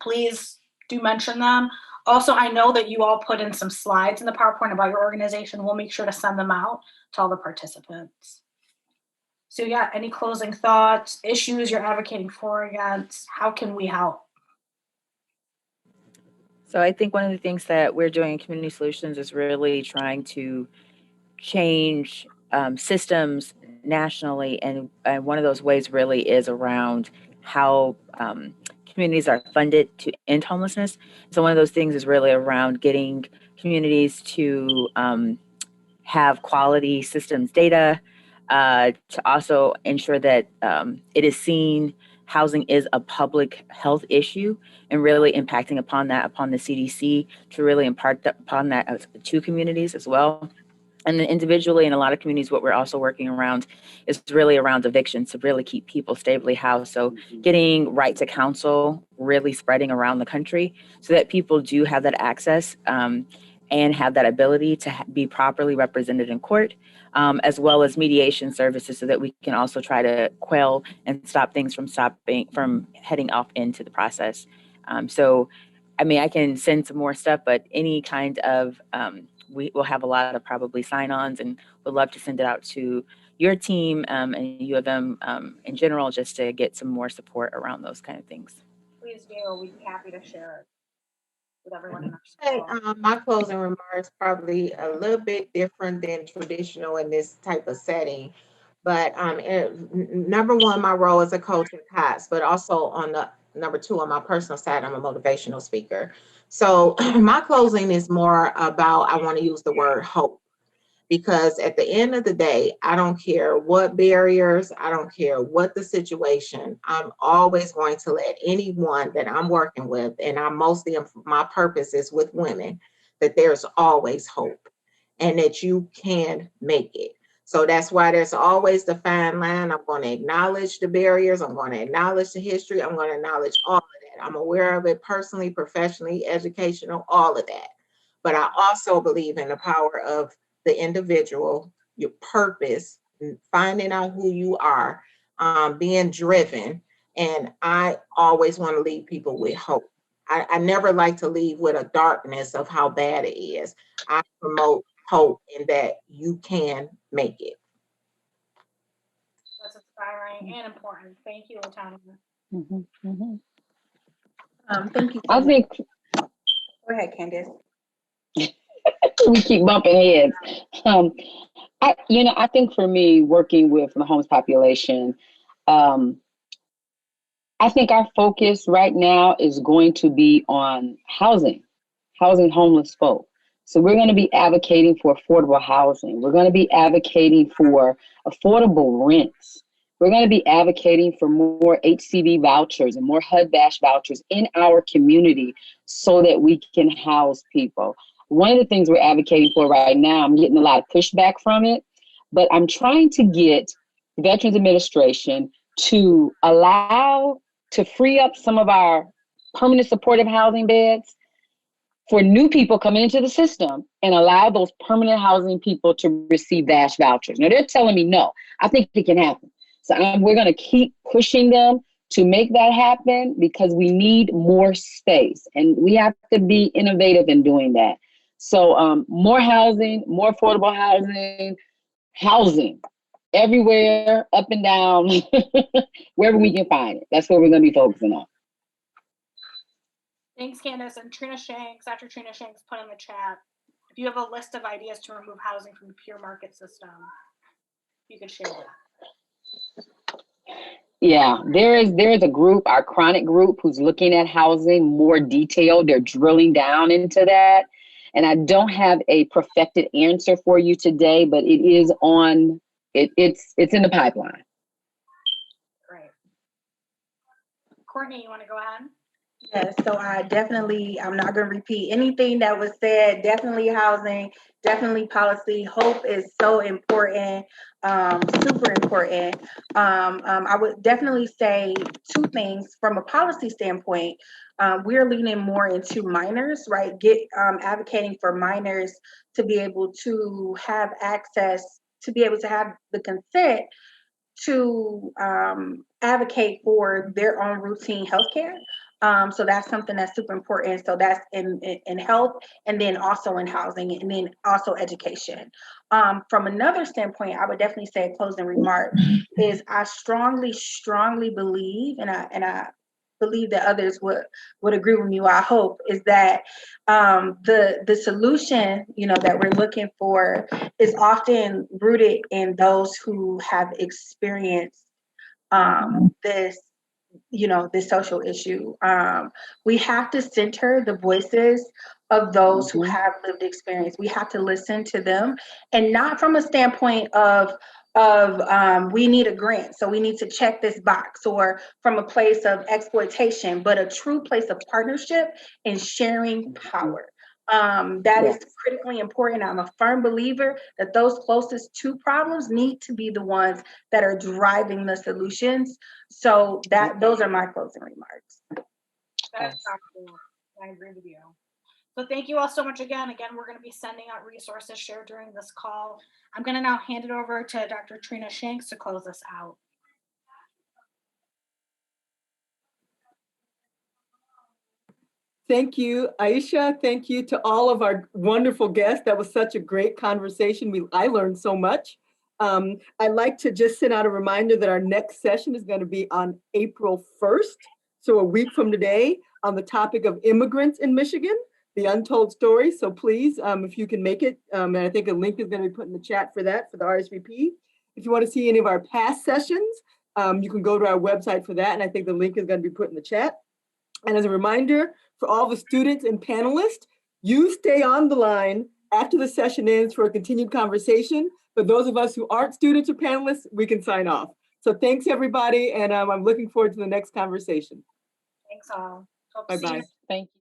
B: Please do mention them. Also, I know that you all put in some slides in the PowerPoint about your organization. We'll make sure to send them out to all the participants. So yeah, any closing thoughts, issues you're advocating for, against? How can we help?
D: So I think one of the things that we're doing in Community Solutions is really trying to change systems nationally. And one of those ways really is around how communities are funded to end homelessness. So one of those things is really around getting communities to have quality systems data, to also ensure that it is seen housing is a public health issue and really impacting upon the CDC to really impart upon that to communities as well. And then individually in a lot of communities, what we're also working around is really around evictions to really keep people stably housed. So getting right to counsel really spreading around the country so that people do have that access and have that ability to be properly represented in court, as well as mediation services so that we can also try to quell and stop things from heading off into the process. So, I mean, I can send some more stuff, but any kind of, we will have a lot of probably sign-ons and would love to send it out to your team and U of M in general, just to get some more support around those kind of things.
B: Please do. We'd be happy to share it with everyone in our school.
C: My closing remarks probably a little bit different than traditional in this type of setting. But number one, my role as a coach in COTS, but also on the number two, on my personal side, I'm a motivational speaker. So my closing is more about, I want to use the word hope. Because at the end of the day, I don't care what barriers, I don't care what the situation, I'm always going to let anyone that I'm working with, and my purpose is with women, that there's always hope and that you can make it. So that's why there's always the fine line. I'm going to acknowledge the barriers. I'm going to acknowledge the history. I'm going to acknowledge all of that. I'm aware of it personally, professionally, educational, all of that. But I also believe in the power of the individual, your purpose, finding out who you are, being driven. And I always want to leave people with hope. I never like to leave with a darkness of how bad it is. I promote hope in that you can make it.
B: That's inspiring and important. Thank you, Latanya.
E: Mm-hmm, mm-hmm.
C: Thank you.
E: I think. Go ahead, Candice.
F: We keep bumping heads. I think for me, working with the homeless population, I think our focus right now is going to be on housing homeless folk. So we're going to be advocating for affordable housing. We're going to be advocating for affordable rents. We're going to be advocating for more HCV vouchers and more HUD-VASH vouchers in our community so that we can house people. One of the things we're advocating for right now, I'm getting a lot of pushback from it, but I'm trying to get the Veterans Administration to free up some of our permanent supportive housing beds for new people coming into the system and allow those permanent housing people to receive VASH vouchers. Now they're telling me no. I think it can happen. So we're going to keep pushing them to make that happen because we need more space and we have to be innovative in doing that. So more housing, more affordable housing everywhere, up and down, wherever we can find it. That's what we're going to be focusing on.
B: Thanks, Candice. And Trina Shanks, Dr. Trina Shanks put in the chat, if you have a list of ideas to remove housing from the pure market system, you could share that.
F: Yeah, there is a group, our chronic group, who's looking at housing more detailed. They're drilling down into that. And I don't have a perfected answer for you today, but it is on, it's in the pipeline.
B: Great. Courtney, you want to go ahead?
E: Yes, so I'm not going to repeat anything that was said. Definitely housing, definitely policy. Hope is so important, super important. I would definitely say two things from a policy standpoint. We're leaning more into minors, right? Advocating for minors to be able to have access, to be able to have the consent to advocate for their own routine healthcare. So that's something that's super important. So that's in health, and then also in housing, and then also education. From another standpoint, I would definitely say a closing remark is I strongly believe, and I believe that others would agree with me. I hope is that the solution, that we're looking for is often rooted in those who have experienced this social issue. We have to center the voices of those who have lived experience. We have to listen to them, and not from a standpoint of we need a grant, so we need to check this box, or from a place of exploitation, but a true place of partnership and sharing power. That is critically important. I'm a firm believer that those closest to problems need to be the ones that are driving the solutions. So those are my closing remarks.
B: That's powerful. I agree with you. So thank you all so much again. Again, we're going to be sending out resources shared during this call. I'm going to now hand it over to Dr. Trina Shanks to close us out.
A: Thank you, Aisha. Thank you to all of our wonderful guests. That was such a great conversation. I learned so much. I'd like to just send out a reminder that our next session is going to be on April 1st, so a week from today, on the topic of immigrants in Michigan, the untold story. So please, if you can make it, and I think a link is going to be put in the chat for that, for the RSVP. If you want to see any of our past sessions, you can go to our website for that, and I think the link is going to be put in the chat. And as a reminder, for all the students and panelists, you stay on the line after the session ends for a continued conversation. For those of us who aren't students or panelists, we can sign off. So thanks, everybody, and I'm looking forward to the next conversation.
B: Thanks all.
A: Bye-bye.
F: Thank you.